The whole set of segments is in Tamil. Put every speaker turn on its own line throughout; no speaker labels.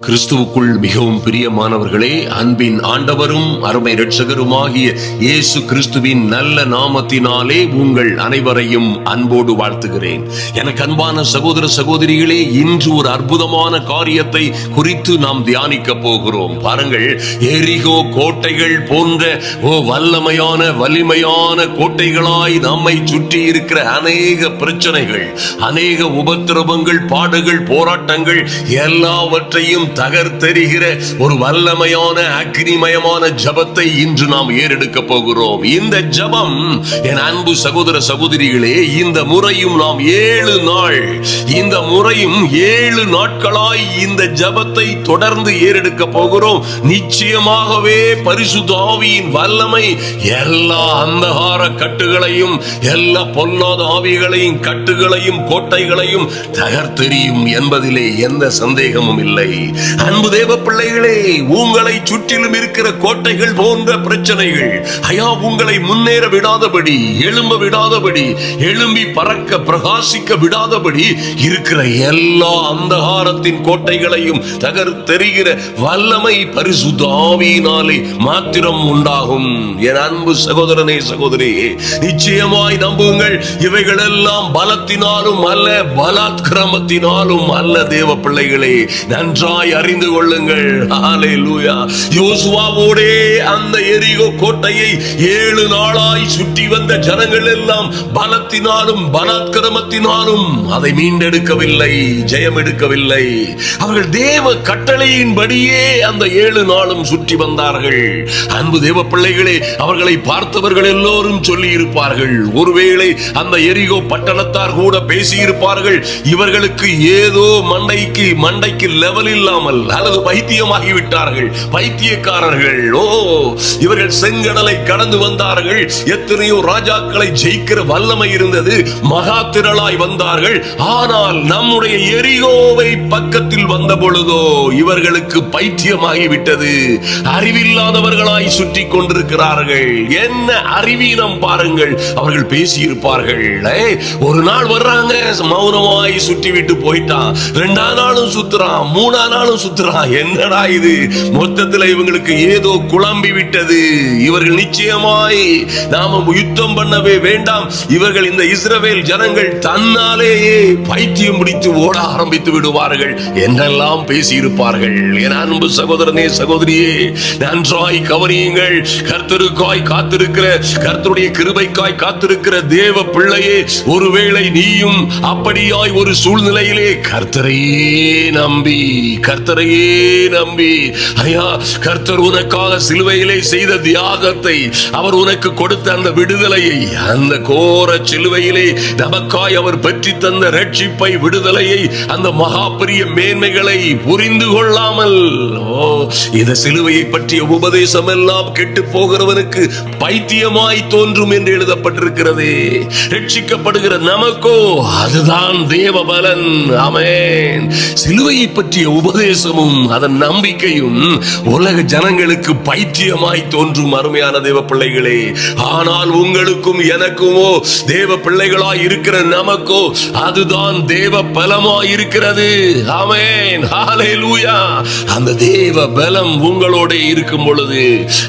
கிறிஸ்துவுக்குள் மிகவும் பிரியமானவர்களே, அன்பின் ஆண்டவரும் அருமை இரட்சகருமாகிய இயேசு கிறிஸ்துவின் நல்ல நாமத்தினாலே உங்கள் அனைவரையும் அன்போடு வாழ்த்துகிறேன். எனக்கு அன்பான சகோதர சகோதரிகளே, இன்று ஒரு அற்புதமான காரியத்தை குறித்து நாம் தியானிக்க போகிறோம். பாருங்கள், எரிகோ கோட்டைகள் போன்ற வல்லமையான வலிமையான கோட்டைகளாய் நம்மை சுற்றி இருக்கிற அநேக பிரச்சனைகள், அநேக உபத்திரவங்கள், பாடுகள், போராட்டங்கள் எல்லாவற்றையும் தகர்த்தெறிகிற ஒரு வல்லமையான அக்னிமயமான ஜபத்தை இன்று நாம் ஏறெடுக்க போகிறோம். இந்த ஜபம், என் அன்பு சகோதர சகோதரிகளே, இந்த முறையும் நாம் 7 நாள், இந்த முறையும் 7 நாட்களாய் இந்த ஜபத்தை தொடர்ந்து ஏறெடுக்க போகிறோம். நிச்சயமாகவே பரிசுத்த ஆவியின் வல்லமை எல்லா அந்தகார கட்டுகளையும், எல்லா பொல்லாத ஆவிகளையும், கட்டுகளையும், கோட்டைகளையும் தகர்த்தெறியும் என்பதிலே எந்த சந்தேகமும் இல்லை. அன்பு தேவ பிள்ளைகளே, உங்களை சுற்றிலும் இருக்கிற கோட்டைகள் போன்ற பிரச்சனைகள், உங்களை முன்னேற விடாதபடி, எழும்ப விடாதபடி, எழும்பி பறக்க பிரகாசிக்க விடாதபடி இருக்கிற எல்லா அந்தகாரத்தின் கோட்டைகளையும் தகர்த்தெறிகிற வல்லமை பரிசுத்த ஆவியினாலே மாத்திரம் உண்டாகும். என் அன்பு சகோதரனே, சகோதரியே, நிச்சயமாய் நம்புங்கள். இவைகள் எல்லாம் பலத்தினாலும் அல்ல, பலாத்கிரமத்தினாலும் அல்ல. தேவ பிள்ளைகளே, நன்றாய் அறிந்து கொள்ளுங்கள். ஹல்லேலூயா. யோசுவாவோடே அந்த எரிகோ கோட்டையை 7 நாளாய் சுற்றி வந்த ஜனங்கள் எல்லாம் பலத்தினாலும் பலாத்கிரமத்தினாலும் அதை மீண்டெடுக்கவில்லை, ஜெயம் எடுக்கவில்லை. அவர்கள் தேவ கட்டளையின்படியே அந்த 7 நாளும் சுற்றி வந்தார்கள். அன்பு தேவ பிள்ளைகளே, அவர்களை பார்த்தவர்கள் எல்லோரும் சொல்லி இருப்பார்கள், ஒருவேளை அந்த எரிகோ பட்டணத்தார் கூட பேசி இருப்பார்கள், இவர்களுக்கு ஏதோ மண்டைக்கு லெவல் இல்லாமல் அல்லது பைத்தியமாகிவிட்டார்கள், பைத்தியக்காரர்கள். இவர்கள் செங்கடலை கடந்து வந்தார்கள், எத்தனையோ ராஜாக்களை ஜெயிக்கிற வல்லமை இருந்தது, மகா திரளாய் வந்தார்கள். ஆனால் நம்முடைய எரிகோவை பக்கத்தில் வந்த பொழுதோ இவர்களுக்கு பைத்தியமாகிவிட்டது, அறிவில்லாதவர்களாய் சுற்றி கொண்டிருக்கிறார்கள். என்ன அறிவீனம் பாருங்கள். அவர்கள் பேசியிருப்பார்கள், ஒரு நாள் வர்றாங்க, மௌனமாய் சுற்றி விட்டு போயிட்டான், 2ஆம் நாளும் சுத்துறான், 3ஆம் நாளும் சுத்துறான். என்னடா இது? மொத்தத்தில் இவங்களுக்கு ஏதோ குழம்பி விட்டது. இவர்கள் நிச்சயமாய் நாம யுத்தம் பண்ணவே வேண்டாம், இவர்கள் இந்த இஸ்ரவேல் ஜனங்கள் தன்னாலேயே பைத்தியம் பிடித்து ஓட ஆரம்பித்து விடுவார்கள் என்றெல்லாம் பேசியிருப்பார்கள். என் அன்பு சகோதரனே, சகோதரியே, நன்றாய் கவனியுங்கள். கர்த்தருக்காய் காத்திருக்கிற, கர்த்தருடைய கிருபைக்காய் காத்திருக்கிற தேவ பிள்ளையே, ஒருவேளை நீயும் அப்படியாய் ஒரு சூழ்நிலையிலே கர்த்தரையே நம்பி, ஐயா, கர்த்தர் உனக்காக சிலுவையிலே செய்த தியாகத்தை, அவர் உனக்கு கொடுத்த அந்த விடுதலையை, அந்த கோர சிலுவையிலே நமக்காய் அவர் பெற்றி தந்த ரட்சிப்பை, விடுதலையை, அந்த மகா பெரிய மேன்மைகளை புரிந்து கொள்ளாமல், இந்த சிலுவையை பற்றிய உபதேசம் எல்லாம் கெட்டு போகிறவனுக்கு பைத்தியமாய் தோன்றும் என்று எழுதப்பட்டிருக்கிறதே. ரட்சிக்கப்படுகிற நமக்கோ அதுதான் தேவ பலன். ஆமென். சிலுவையை பற்றிய உபதேசமும் அதன் நம்பிக்கையும் உலக ஜனங்களுக்கு பைத்தியமாய் தோன்றும். அருமையான தேவ பிள்ளைகளே, ஆனால் உங்களுக்கும் எனக்குமோ, தேவ பிள்ளைகளாய் இருக்கிற நமக்கோ அதுதான் தேவ பலமாய் இருக்கிறது. ஆமென். ஹல்லேலூயா. அந்த தேவ பலம் உங்களோட இருக்கும் பொழுது,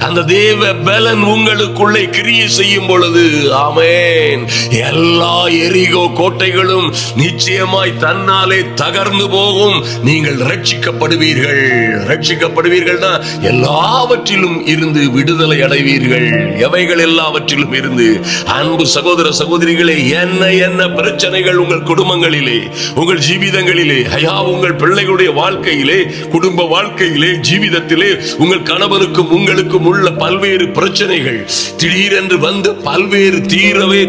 அந்த தேவ பலன் உங்களுக்குள்ளே கிரியை செய்யும் பொழுது, ஆமென், எல்லா எரிகோ கோட்டைகளும் நிச்சயமாய் தன்னாலே தகர்ந்து போகும். நீங்கள் ரட்சிக்கப்படுவீர்கள். ரட்சிக்கப்படுவீர்கள்னா எல்லாவற்றிலும் இருந்து விடுதலை அடைவீர்கள். எவைகள் எல்லாவற்றிலும் இருந்து? அன்பு சகோதர சகோதரிகளே, என்ன பிரச்சனைகள் உங்கள் குடும்பங்களிலே, உங்கள் ஜீவிதங்களிலே, உங்கள் பிள்ளைகளுடைய வாழ்க்கையிலே, குடும்ப வாழ்க்கையிலே, ஜீவிதத்திலே, உங்கள் கணவனுக்கும் உங்களுக்கும் உள்ள பல்வேறு பிரச்சனைகள் திடீரென்று வந்து பல்வேறு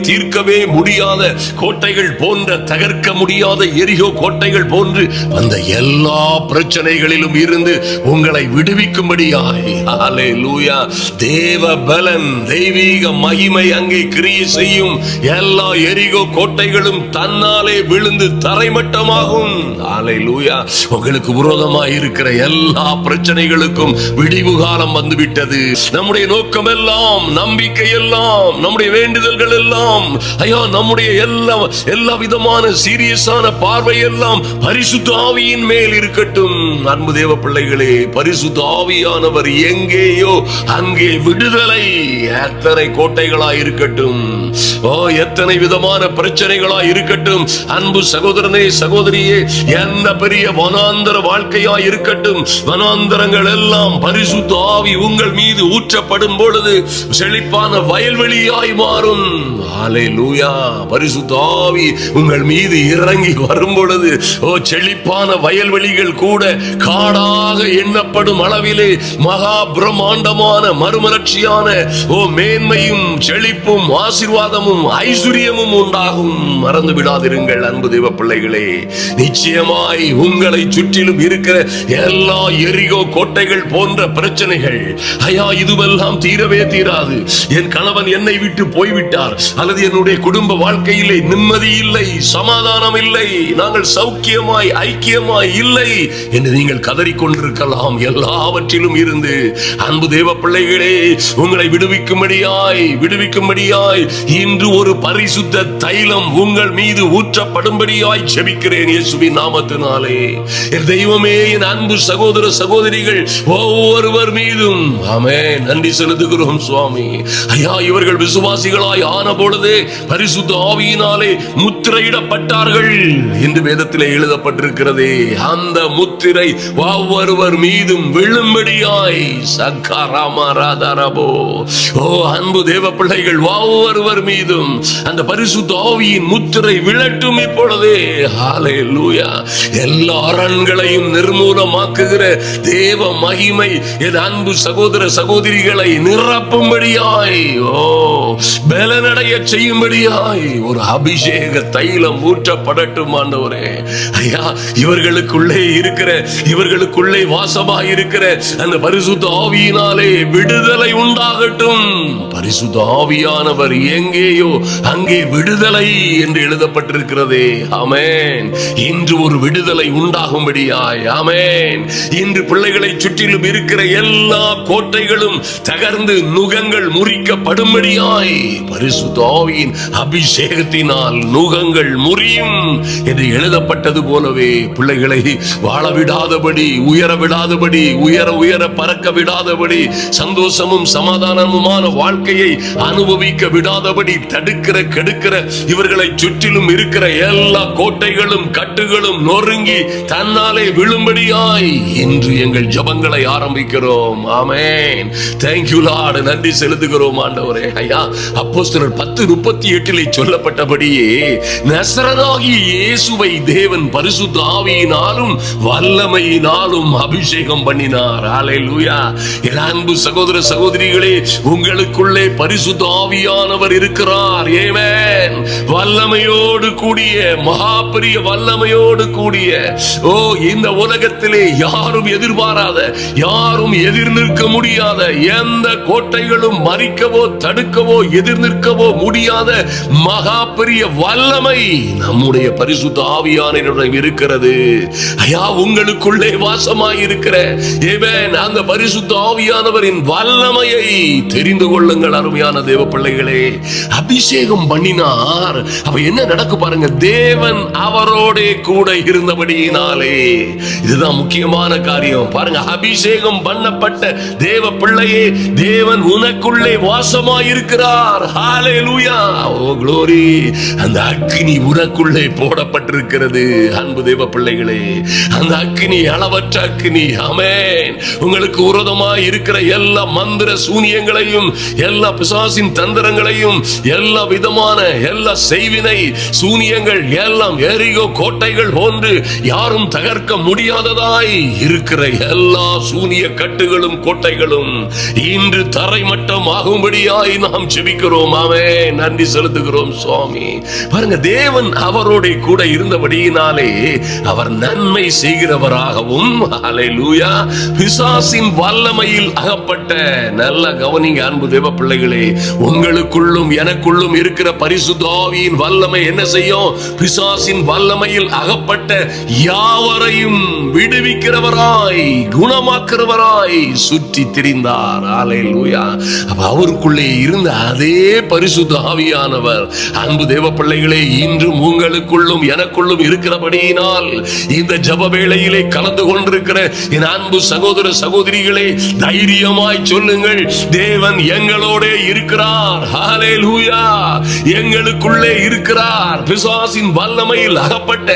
தீர்க்கவே முடியாத கோட்டைகள் போன்ற, தகர்க்க முடியாத எரிகோ கோட்டைகள் போன்று அந்த எல்லா பிரச்சனைகளிலும் இருந்து உங்களை விடுவிக்கும்படியாய், ஹல்லேலூயா, தேவ பலன், தெய்வீக மகிமை அங்கே கிரியை செய்யும். எல்லா எரிகோ கோட்டைகளும் தன்னாலே விழுந்து தரைமட்டமாகும். ஹல்லேலூயா. உங்களுக்கு விரோதமாய் இருக்கிற எல்லா பிரச்சனைகளுக்கும் விடிவு காலம் வந்துவிட்டது. நம்முடைய நோக்கம் எல்லாம், நம்பிக்கை எல்லாம், நம்முடைய வேண்டுதல்கள் எல்லாம், நம்முடைய எல்லா விதமான சீரியஸான பார்வை எல்லாம் பரிசுத்த ஆவியின் மேல் இருக்கட்டும். அன்பு தேவ பிள்ளைகளே, பரிசுத்த ஆவியானவர் எங்கேயோ அங்கே விடுதலை. எத்தனை கோட்டைகளா இருக்கட்டும், எத்தனை விதமான பிரச்சனைகளா இருக்கட்டும், அன்பு சகோதரனே சகோதரியே, எந்த பெரிய வனாந்தர வாழ்க்கையா இருக்கட்டும், வனாந்தரங்கள் எல்லாம் பரிசுத்த ஆவி உங்கள் மீது ஊற்றப்படும் பொழுது செழிப்பான வயல்வெளியாய் மாறும். ஹல்லேலூயா. பரிசுத்த ஆவி உங்கள் மீது இறங்கி வரும் பொழுது செழிப்பான வயல்வெளிகள் கூட காடாக எண்ணப்படும் அளவிலே மகா பிரம்மாண்டமான மறுமலர்ச்சியான மேன்மையும் செழிப்பும் ஆசீர்வாதமும் ஐஸ்வர்யமும் உண்டாகும். மறந்து விடாதிருங்கள் அன்பு தேவ பிள்ளைகளே. நிச்சயமாய் உங்களை சுற்றிலும் இருக்கிற எல்லா எரிகோ கோட்டைகள் போன்ற பிரச்சனைகள், ஐயா இதுவெல்லாம் தீரவே தீராது, என் கணவன் என்னை விட்டு போய்விட்டார், அல்லது என்னுடைய குடும்ப வாழ்க்கையிலே நிம்மதி இல்லை, சமாதானம் இல்லை, நாங்கள் சௌக்கியமாய் ஐக்கியமாய் இல்லை என்று நீங்கள் கதறிக்கொண்டிருக்கலாம். எல்லாவற்றிலும் இருந்து அன்பு தேவ பிள்ளைகளே, உங்களை விடுவிக்கும்படியாய் இன்று ஒரு பரிசுத்த தைலம் உங்கள் மீது ஊற்றப்படும்படியாய் ஜெபிக்கிறேன் இயேசுவின் நாமத்தினாலே. என் தெய்வமே, என் அன்பு சகோதர சகோதரிகள் ஒவ்வொருவர் மீதும் ஆமென் நன்றி செலுத்துகிறோம் சுவாமி. ஐயா, இவர்கள் விசுவாசிகளாய் ஆன பொழுதே பரிசுத்த ஆவியினாலே முத்திரையிடப்பட்டார்கள் என்று வேதத்திலே எழுதப்பட்டிருக்கிறதே. அந்த முத்திரை ஒவ்வொருவர் மீதும் விழும்படியாய் சக்கராமராதரபோ. அன்பு தேவ பிள்ளைகள், ஒவ்வொருவர் மீதும் அந்த பரிசுத்த ஆவியின் முத்திரை விழட்டும் இப்பொழுதே. ஹல்லேலூயா. எல்லா அரண்களையும் நிர்மூலமாக்குகிற தேவ மகிமை என் அன்பு சகோதர சகோதரிகளை நிரப்பும்படியாய், பலனடைய செய்யும்படியாய் ஒரு அபிஷேக தைலம் ஊற்றப்படட்டும் ஆண்டவரே. ஐயா, இவர்களுக்குள்ளே வாசமாக இருக்கிற அந்த பரிசுத்த ஆவியினாலே விடுதலை உண்டாகட்டும். பரிசுத்த ஆவியானவர் எங்கேயோ அங்கே விடுதலை என்று எழுதப்பட்டிருக்கிறதே. ஆமென். இன்று ஒரு விடுதலை உண்டாகும்படியாய், ஆமென். இன்று பிள்ளைகளை சுற்றிலும் இருக்கிற எல்லா கோட்டைகளும் தகர்ந்து நுகங்கள் முறிக்கப்படும்படியாய் பரிசுத்த ஆவியின் அபிஷேகத்தினால் நுகங்கள் முறியும் என்று எழுதப்பட்டது போலவே பிள்ளைகளை வாழ விடாதபடி, உயர விடாதபடி, உயர பறக்க விடாதபடி, சந்தோஷமும் சமாதானமுமான வாழ்க்கையை அனுபவிக்க விடாதபடி தடுக்கிற கெடுக்கிற இவர்களை சுற்றிலும் இருக்கிற எல்லா கோட்டைகளும் கட்டுகளும் நொறுங்கி தன்னாலே விழும்படியாய் இன்று எங்கள் ஜெபங்களை ஆரம்பிக்கிறோம். ஆமென். Thank you Lord. நன்றி செலுத்துகிறோம் ஆண்டவரே. ஐயா, அப்போஸ்தலர் 10:38 சொல்லப்பட்டபடியே நசரேயனாகிய இயேசுவை தேவன் பரிசுத்த ஆவியினாலும் வல்லமையினாலும் அபிஷேகம் பண்ணினார். ஹல்லேலூயா. என் அன்பு சகோதர சகோதரிகளே, உங்களுக்குள்ளே பரிசுத்த ஆவியானவர் இருக்கிறார். ஆமென். வல்லமையோடு கூடிய, மகா பெரிய வல்லமையோடு கூடிய, இந்த உலகத்திலே யாரும் எதிர்பாராத, யாரும் எதிர் நிற்க முடியாத, எந்த கோட்டைகளும் மறிக்கவோ தடுக்கவோ எதிர் நிற்கவோ முடியாத மகா பெரிய வல்லமை நம்முடைய பரிசுத்த ஆவியானவரிடம் இருக்கிறது. ஐயா, உங்களுக்குள்ளே வாசமாயிருக்கிற அந்த பரிசுத்த ஆவியானவரின் வல்லமையை தெரிந்து கொள்ளுங்கள் அருமையான தேவ பிள்ளைகளே. அபிஷேகம் பண்ணினார். அப்ப என்ன நடக்கு பாருங்க, தேவன் அவரோட கூட இருந்தபடியினாலே. இதுதான் முக்கியமான காரியம் பாருங்க. அபிஷேகம் பண்ணப்பட்ட தேவ பிள்ளையே, தேவன் உனக்குள்ளே வாசமாயிருக்கிறார். ஹல்லேலூயா. ஓ க்ளோரி. அந்த அக்கினி உனக்குள்ளே போடப்பட்டிருக்கிறது அன்பு தேவ பிள்ளைகளே. அந்த அக்கினி அளவற்ற அக்கினி. ஆமென். உங்களுக்கு விரோதமாய் இருக்கிற எல்லா மந்திர சூனியங்களையும், எல்லா பிசாசின் தந்திரங்களையும், எல்லா விதமான எல்லா செய்வினை சூனியங்கள் எல்லாம் எரிகோ கோட்டைகள் போன்று யாரும் தகர்க்க முடியாததாய் இருக்கிற எல்லா சூனிய கட்டுகளும் கோட்டைகளும் இன்று தரைமட்டம் ஆகும்படியாய் நாம் ஜெபிக்கிறோம். ஆமென். நன்றி செலுத்துகிறோம் சுவாமி. பாருங்க, தேவன் அவரோட கூட இருந்தபடியினாலே அவர் நன்மை செய்கிறவராகவும், ஹல்லேலூயா, பிசாசின் வல்லமையில் அகப்பட்ட, நல்ல கவனிங்க அன்பு தேவ பிள்ளைகளே, உங்களுக்குள்ளும் எனக்குள்ளும் இருக்கிற பரிசுத்த ஆவியின் வல்லமை என்ன செய்யும்? பிசாசின் வல்லமையில் அகப்பட்ட யாவரையும் விடுவிக்கிறவராய் குணமாக்குறவராய் சுற்றி திரிந்தார். ஹல்லேலூயா. அப்ப அவருக்குள்ளே இருந்த அதே பரிசுத்த ஆவியானவர் அன்பு தேவ பிள்ளைகளே இன்றும் உங்களுக்குள்ளும் எனக்குள்ளும் இருக்கிறபடியினால் இந்த ஜெப வேளையிலே கலந்து கொண்டிருக்கிற என் அன்பு சகோதர சகோதரிகளே, தைரியமாய் சொல்லுங்கள், தேவன் எங்களோட இருக்கிறார். ஹல்லேலூயா. எங்களுக்குள்ளே இருக்கிறார். பிசாசின் வல்லமையில் அகப்பட்ட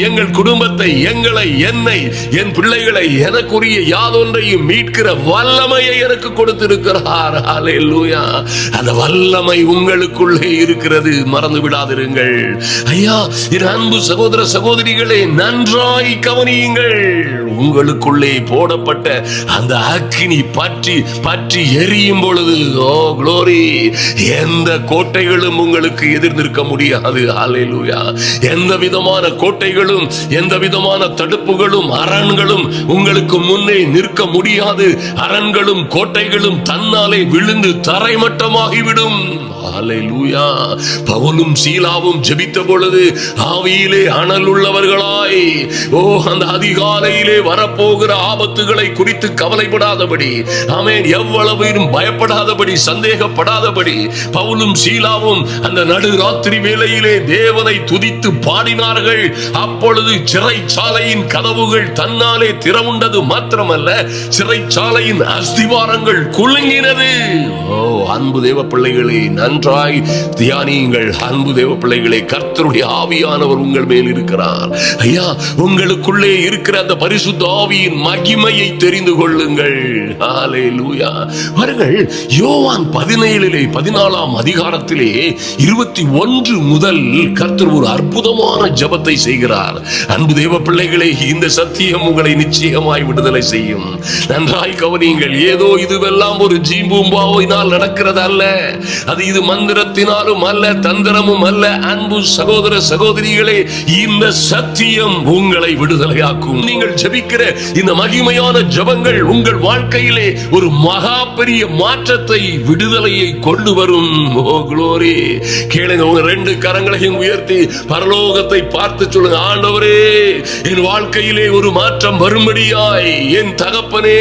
எங்கள் குடும்பத்தை, எங்களை, என்னை, என் பிள்ளைகளை, எனக்குரிய யாதொன்றையும் மீட்கிற வல்லமையை எனக்கு கொடுத்திருக்கிறார். ஹல்லேலூயா. அந்த வல்லமை உங்களுக்குள்ளே இருக்கிறது, மறந்து விடாதிருங்கள். ஐயா, என் அன்பு சகோதர சகோதரிகளே, நன்றாய் கவனியுங்கள். உங்களுக்குள்ளே போடப்பட்ட அந்த அக்கினி பற்றி பற்றி எரியும் பொழுது, ஓ குளோரி, எந்த கோட்டைகளும் உங்களுக்கு எதிர் நிற்க முடியாது. ஹல்லேலூயா. எந்த விதமான கோட்டைகளும், எந்த விதமான தடுப்புகளும், அரண்களும் உங்களுக்கு முன்னே நிற்க முடியாது. அரண்களும் கோட்டைகளும் தன்னாலே விழுந்து தரைமட்டமாகிவிடும். ஹல்லேலூயா. பவுலும் சீலாவும் ஜெபித்த பொழுது ஆவியிலே அனல் உள்ளவர்களாய், அந்த அதிகாலையிலே வரப்போகிற ஆபத்துகளை குறித்து கவலைப்படாதபடி, ஆமென், எவ்வளவு பயப்படாதபடி, சந்தேகப்படாதபடி பவுலும் சீலாவும் அந்த நடுராத்திரி வேளையிலே தேவனை துதித்து பாடினார்கள். அப்பொழுது சிறைச்சாலையின் கதவுகள் தன்னாலே திறவுண்டது மாத்திரமல்ல, சிறைச்சாலையின் அஸ்திவாரங்கள் குலுங்கினது. அன்பு தேவ பிள்ளைகளே, நன்றாய் தியானியுங்கள். அன்பு தேவ பிள்ளைகளே, கர்த்தருடைய ஆவியானவர் உங்கள் மேல் இருக்கிறார். ஐயா, உங்களுக்குள்ளே இருக்கிற அந்த பரிசுத்த ஆவியின் மகிமையை தெரிந்து கொள்ளுங்கள். ஹல்லேலூயா. பாருங்கள், யோவான் 14 அதிகாரத்திலே 21 முதல் கர்த்தர் ஒரு அற்புதமான ஜெபத்தை செய்கிறார். அன்பு தேவ பிள்ளைகளே, இந்த சத்தியம் உங்களை நிச்சயமாய் விடுதலை செய்யும். நன்றாய் கவனியுங்கள். ஏதோ இதுவெல்லாம் ஒரு ஜீம்பூம்பாவினால் நடக்கிறது அல்ல. அது இது மந்திரத்தினாலும் அல்ல, தந்திரமும் அல்ல. அன்பு சகோதர சகோதரிகளே, இந்த சத்தியம் உங்களை விடுதலையாக்கும். நீங்கள் ஜெபிக்கிற இந்த மகிமையான ஜெபங்கள் உங்கள் வாழ்க்கையிலே ஒரு மகா பெரிய மாற்றத்தை, விடுதலையை கொண்டு வரும். ஓ குளோரி. கேளுங்க, உங்க 2 கரங்களையும் உயர்த்தி பரலோகத்தை பார்த்து சொல்லுங்க, ஆண்டவரே, என் வாழ்க்கையிலே ஒரு மாற்றம் வரும்படியாய், என் தகப்பனே,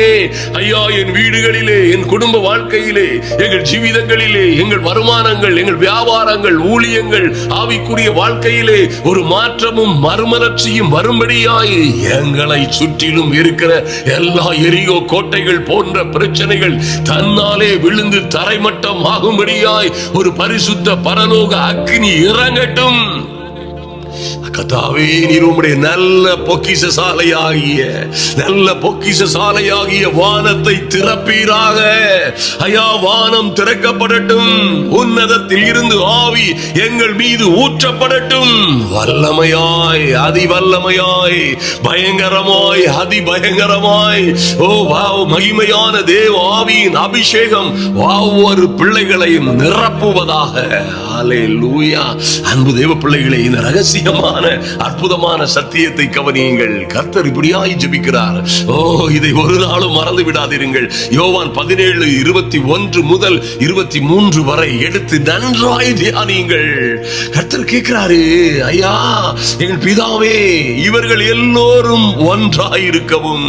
ஐயா, என் வீடுகளிலே, என் குடும்ப வாழ்க்கையிலே, எங்கள் ஜீவிதங்களிலே, எங்கள் வருமானங்கள், எங்கள் வியாபாரங்கள், ஊழியங்கள், ஆவிக்குரிய வாழ்க்கையிலே ஒரு மாற்றமும் மறுமலர்ச்சியும் வரும்படியாய், எங்களை சுற்றிலும் இருக்கிற எல்லா எரிகோ கோட்டைகள் போன்ற பிரச்சனைகள் தன்னாலே விழுந்து தரைமட்டம் ஆகும்படியாய் ஒரு பரிசுத்த பரலோக அக்கினி இறங்கட்டும். கர்த்தாவே, நீர் உம்முடைய நல்ல பொக்கிஷசாலையாகிய வானத்தை திறப்பீராக. ஐயா, வானம் திறக்கப்படட்டும். உன்னதத்தில் இருந்து ஆவி எங்கள் மீது ஊற்றப்படட்டும். வல்லமையாய், அதிவல்லமையாய், பயங்கரமாய், அதிபயங்கரமாய், மகிமையான தேவ ஆவியின் அபிஷேகம் ஒவ்வொரு பிள்ளைகளையும் நிரப்புவதாக. ஹல்லேலூயா. அன்பு தேவ பிள்ளைகளே, இந்த ரகசியமான அற்புதமான சத்தியத்தை கவனியுங்கள். கர்த்தர் இப்படியாய் ஜெபிக்கிறார். இதை ஒரு நாளும் மறந்து விடாதீர்கள். யோவான் 17:21 முதல் 23 வரை எடுத்து நன்றாய் தியானியுங்கள். கர்த்தர் கேட்கிறாரு, ஐயா, எங்கள் பிதாவே, இவர்கள் எல்லோரும் ஒன்றாயிருக்கவும்,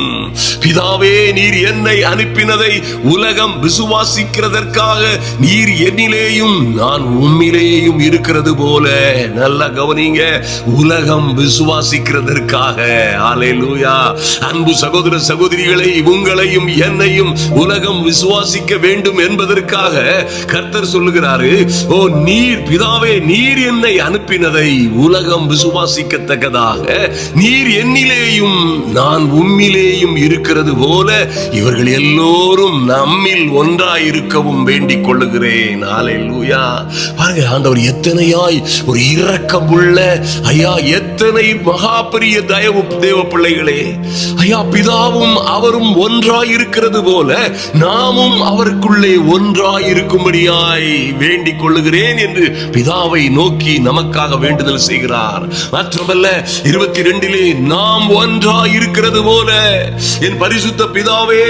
பிதாவே, நீர் என்னை அனுப்பினதை உலகம் விசுவாசிக்கிறதற்காக நீர் என்னிலேயும் நான் உம்மிலேயும் இருக்கிறது போல. நல்ல கவனிங்க, உலகம் விசுவாசிக்கிறதற்காக. ஹல்லேலூயா. அன்பு சகோதர சகோதரிகளை, உங்களையும் என்னையும் உலகம் விசுவாசிக்க வேண்டும் என்பதற்காக கர்த்தர் சொல்லுகிறாரு, நீர் பிதாவே, நீர் என்னை அனுப்பினதை உலகம் விசுவாசிக்கத்தக்கதாக நீர் என்னிலேயும் நான் உம்மிலேயும் இருக்கிறது போல இவர்கள் எல்லோரும் நம்மில் ஒன்றாயிருக்கவும் வேண்டிக் கொள்ளுகிறேன். ஹல்லேலூயா. பாருங்க, ஆண்டவர் எத்தனையாய் ஒரு இரக்கமுள்ள, ஐயா, எத்தனை மகா பெரிய தயவு தேவ பிள்ளைகளே. ஐயா, பிதாவும் அவரும் ஒன்றாயிருக்கிறது போல நாமும் அவருக்குள்ளே ஒன்றாயிருக்கும்படியாய் வேண்டிக் கொள்ளுகிறேன் என்று பிதாவை நோக்கி நமக்காக வேண்டுதல் செய்கிறார். மாத்திரமல்ல, 22 நாம் ஒன்றாயிருக்கிறது போல என் பரிசுத்த பிதாவே,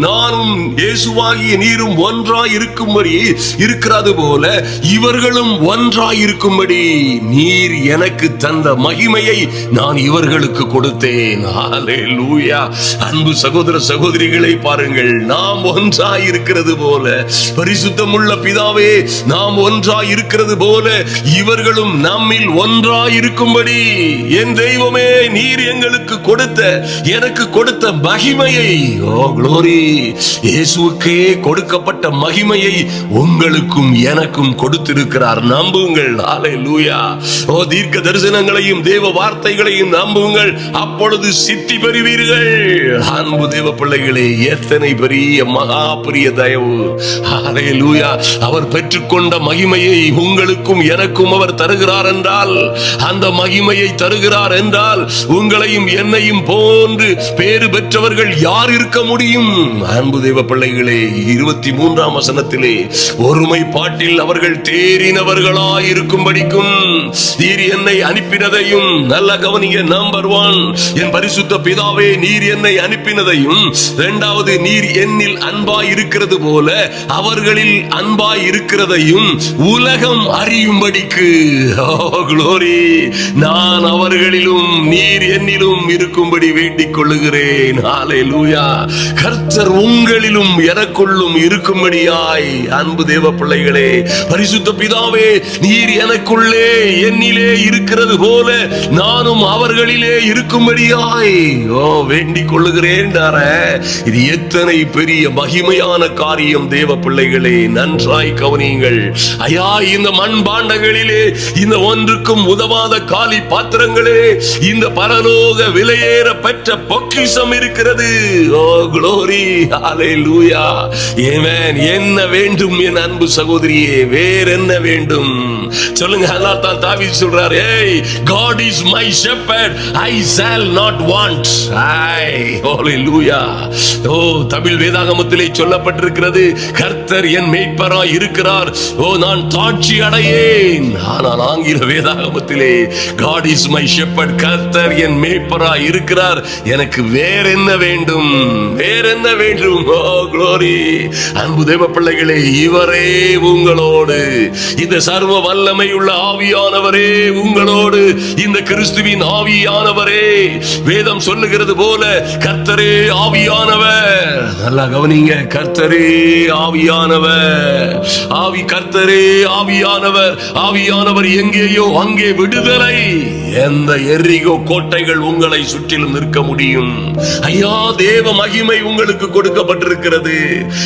நானும் இயேசுவாகிய நீரும் ஒன்றாயிருக்கும்படி இருக்கிறது போல இவர்களும் ஒன்றாயிருக்கும்படி நீர் எனக்கு தந்த மகிமை மகிமையை நான் இவர்களுக்கு கொடுத்தேன். ஹல்லேலூயா. அன்பு சகோதர சகோதரிகளை பாருங்கள், நாம் ஒன்றாய் இருக்கிறது போல, பரிசுத்தமுள்ள பிதாவே நாம் ஒன்றாய் இருக்கிறது போல இவர்களும் நம்மில் ஒன்றாய் இருக்கும்படி என் தெய்வமே நீர் எங்களுக்கு கொடுத்த, எனக்கு கொடுத்த மகிமையை, ஓ க்ளோரி, இயேசுவுக்கே கொடுக்கப்பட்ட மகிமையை உங்களுக்கும் எனக்கும் கொடுத்திருக்கிறார். நம்புங்கள். ஹல்லேலூயா. ஓ தீர்க்க தரிசனங்களையும் தேவ வார்த்தைகளையும் நம்புங்கள், அப்பொழுது சித்தி பெறுவீர்கள். அன்பு தேவ பிள்ளைகளே, எத்தனை பெரிய மகா பெரிய தயவு. ஹல்லேலூயா. அவர் பெற்றுக்கொண்ட மகிமையை உங்களுக்கும் எனக்கும் அவர் தருகிறார் என்றால், அந்த மகிமையை தருகிறார் என்றால், உங்களையும் என்னையும் போன்று பேறு பெற்றவர்கள் யார் இருக்க முடியும்? அன்பு தேவ பிள்ளைகளே, 23ஆம் வசனத்திலே ஒருமைப்பாட்டில் அவர்கள் தேறினவர்களாய் இருக்கும்படிக்கும் நீர் என்னை அனுப்பினதையும், நல்ல கவனிங்க, நம்பர் 1, என் பரிசுத்த பிதாவே நீர் என்னை அனுப்பினதையும், இரண்டாவது நீர் என்னில் அன்பாய் இருக்கிறது போல அவர்களில் அன்பாய் இருக்கிறதையும் உலகம் அறியும்படிக்கு, ஓ க்ளோரி, நான் அவர்களிலும் நீர் என்னிலும் இருக்கும்படி வேண்டிக் கொள்ளுகிறேன். ஹல்லேலூயா. கர்த்தர் உங்களிலும் எனக்குள்ளும் இருக்கும்படியாய், அன்பு தேவ பிள்ளைகளே, பரிசுத்த பிதாவே நீர் எனக்குள்ளே என்னிலே இருக்கிறது போல நானும் அவர்களிலே இருக்கும்படியாய் வேண்டிக் கொள்ளுகிறேன். இது எத்தனை பெரிய மகிமையான காரியம் தேவ பிள்ளைகளே. நன்றாய் கவனியுங்கள். ஐயா, இந்த மண்பாண்டங்களிலே, இந்த ஒன்றுக்கும் உதவாத காலி பாத்திரங்களே, இந்த பரலோக விலையேற பெற்ற பொக்கிஷம் இருக்கிறது. Oh glory. ஹல்லேலூயா. ஆமென். என்ன வேண்டும் என் அன்பு சகோதரியே? வேற என்ன வேண்டும் சொல்லுங்க. அல்லாஹ் தாவீது சொல்றார், ஏய், God is my shepherd, I shall not want. ஹல்லேலூயா. ஓ தமிழ் வேதாகமத்திலே சொல்லப்பட்டிருக்கிறது, கர்த்தர் என் மேய்ப்பராய் இருக்கிறார், ஓ நான் தாட்சி அடையேன். ஆனால் ஆங்கில வேதாகமத்திலே God is my shepherd, கர்த்தர் என் மேய்ப்பராய் இருக்கிறார், எனக்கு வேற என்ன வேண்டும்? வேற என்ன வேண்டும்? ஓ க்ளோரி. அன்பு தேவ பிள்ளைகளே, இவரே உங்களோடு, இந்த சர்வ வல்லமை உள்ள ஆவியானவரே உங்களோடு, இந்த கிறிஸ்துவின் ஆவியானவரே, வேதம் சொல்லுகிறது போல கர்த்தரே ஆவியானவர். நல்லா கவனிங்க. கர்த்தரே ஆவியானவர். கர்த்தரே ஆவியானவர். ஆவியானவர் எங்கேயோ அங்கே விடுதலை. எந்த எரிகோ கோட்டைகள் உங்களை சுற்றிலும் நிற்க முடியும்? ஐயா, தேவ மகிமை உங்களுக்கு கொடுக்கப்பட்டிருக்கிறது.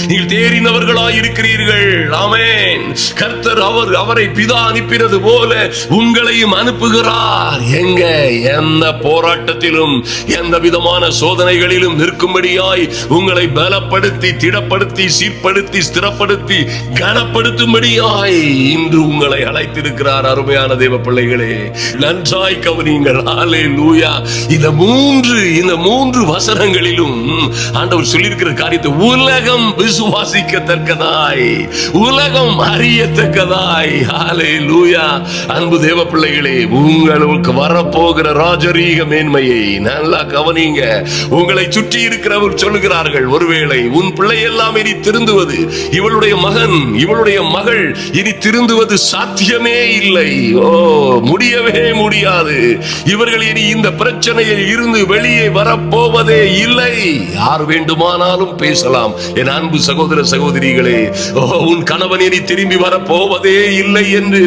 நீங்கள் தேறினவர்களாய் இருக்கிறீர்கள். ஆமென். கர்த்தர் அவரை பிதா அனுப்பினது போல உங்களையும் அனுப்புகிறார். எங்க? எந்த போராட்டத்திலும், எந்த விதமான சோதனைகளிலும் நிற்கும்படியாய் உங்களை பலப்படுத்தி, திடப்படுத்தி, சீர்படுத்தி, ஸ்திரப்படுத்தி, கனப்படுத்தும்படியாய் இன்று உங்களை அழைத்திருக்கிறார். அருமையான தேவ பிள்ளைகளே, நன்றாய் கவனியுங்கள். ஹல்லேலூயா. இந்த மூன்று வசனங்களிலும் ஆண்டவர் சொல்லியிருக்கிற காரியத்தை உலகம் விசுவாசிக்கத்தக்கதாய், உலகம் அறியத்தக்கதாய். ஹல்லேலூயா. அன்பு தேவ பிள்ளைகளே, உங்களுக்கு வரப்போகிற ராஜரீக மேன்மையை நல்லா கவனிங்க. உங்களை சுற்றி இருக்கிறவர் சொல்லுகிறார்கள், ஒருவேளை உன் பிள்ளை எல்லாம் இனி திருந்துவது, இவளுடைய மகன், இவளுடைய மகள் இனி திருந்துவது சாத்தியமே இல்லை. ஓ, முடியவே முடியாது. இவர்கள் இனி இந்த பிரச்சனையில் இருந்து வெளியே வரப்போவதே இல்லை. யார் வேண்டுமானாலும் பேசலாம். என் அன்பு சகோதர சகோதரிகளே, உன் கணவன் இனி திரும்பி வரப்போவதே இல்லை என்று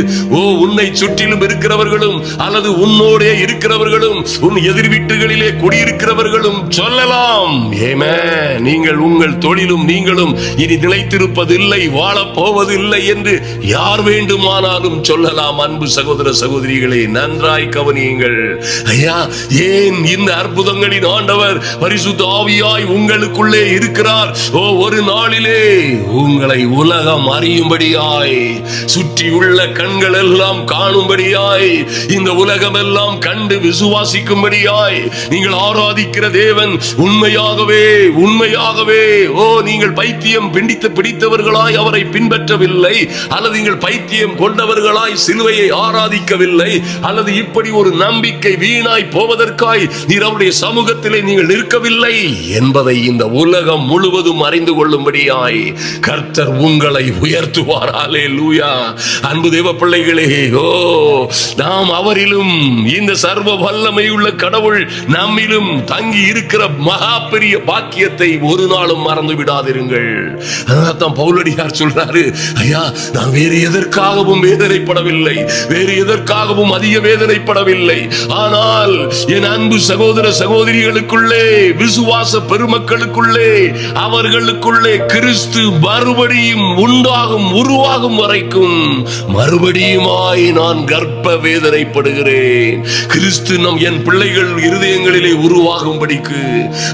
உன்னை சுற்றிலும் இருக்கிறவர்களும், அல்லது உன்னோடே இருக்கிறவர்களும், உன் எதிர் வீட்டுகளிலே குடியிருக்கிறவர்களும் சொல்லலாம். ஏமே, நீங்கள் உங்கள் தொழிலும் நீங்களும் இனி நிலைத்திருப்பதில்லை, வாழப்போவதில்லை என்று யார் வேண்டுமானாலும் சொல்லலாம். அன்பு சகோதர சகோதரிகளே, நன்றாய் கவனியுங்கள். ஐயா, ஏன் இந்த அற்புதங்களின் ஆண்டவர் பரிசுத்த ஆவியாய் உங்களுக்குள்ளே இருக்கிறார். ஒரு நாளிலே உங்களை உலகம் அறியும்படியாய், சுற்றி உள்ள கண்கள் எல்லாம் காணும்படியாய், இந்த உலகம் எல்லாம் கண்டு விசுவாசிக்கும்படியாய், நீங்கள் ஆராதிக்கிற தேவன் உண்மையாகவே உண்மையாகவே நீங்கள் பைத்தியம் பிடித்தவர்களாய் அவரை பின்பற்றவில்லை, அல்லது நீங்கள் பைத்தியம் கொண்டவர்களாய் சிலுவையை ஆராதிக்கவில்லை, அல்லது இப்படி ஒரு நம்பிக்கை வீணாய் போவதற்காய் நீர் அவருடைய சமூகத்திலே நீங்கள் நிற்கவில்லை என்பதை இந்த உலகம் முழுவதும் அறிந்து கொள்ளும்படியாய் கர்த்தர் உங்களை உயர்த்துவார். அல்லேலூயா. அன்பு தேவ பிள்ளைகளே, நாம் அவரிலும் இந்த சர்வ வல்லமை உள்ள கடவுள் நம்மிலும் தங்கி இருக்கிற மகா பெரிய பாக்கியத்தை ஒரு நாளும் மறந்து விடாதிருங்கள். அதான் பவுலடியார் சொல்றாரு, ஐயா நான் வேறு எதற்காகவும் வேதனைப்படவில்லை, வேறு எதற்காகவும் அதிக வேதனைப்படவில்லை. ஆனால் என் அன்பு சகோதர சகோதரிகளுக்குள்ளே, விசுவாச பெருமக்களுக்குள்ளே, அவர்களுக்குள்ளே கிறிஸ்து மறுபடியும் உருவாகும் வரைக்கும் மறுபடியுமாய் நான் கர்ப்ப வேதனைப்படுகிறேன். கிறிஸ்து என் பிள்ளைகள் இருதயங்களிலே உருவாகும்படிக்கு,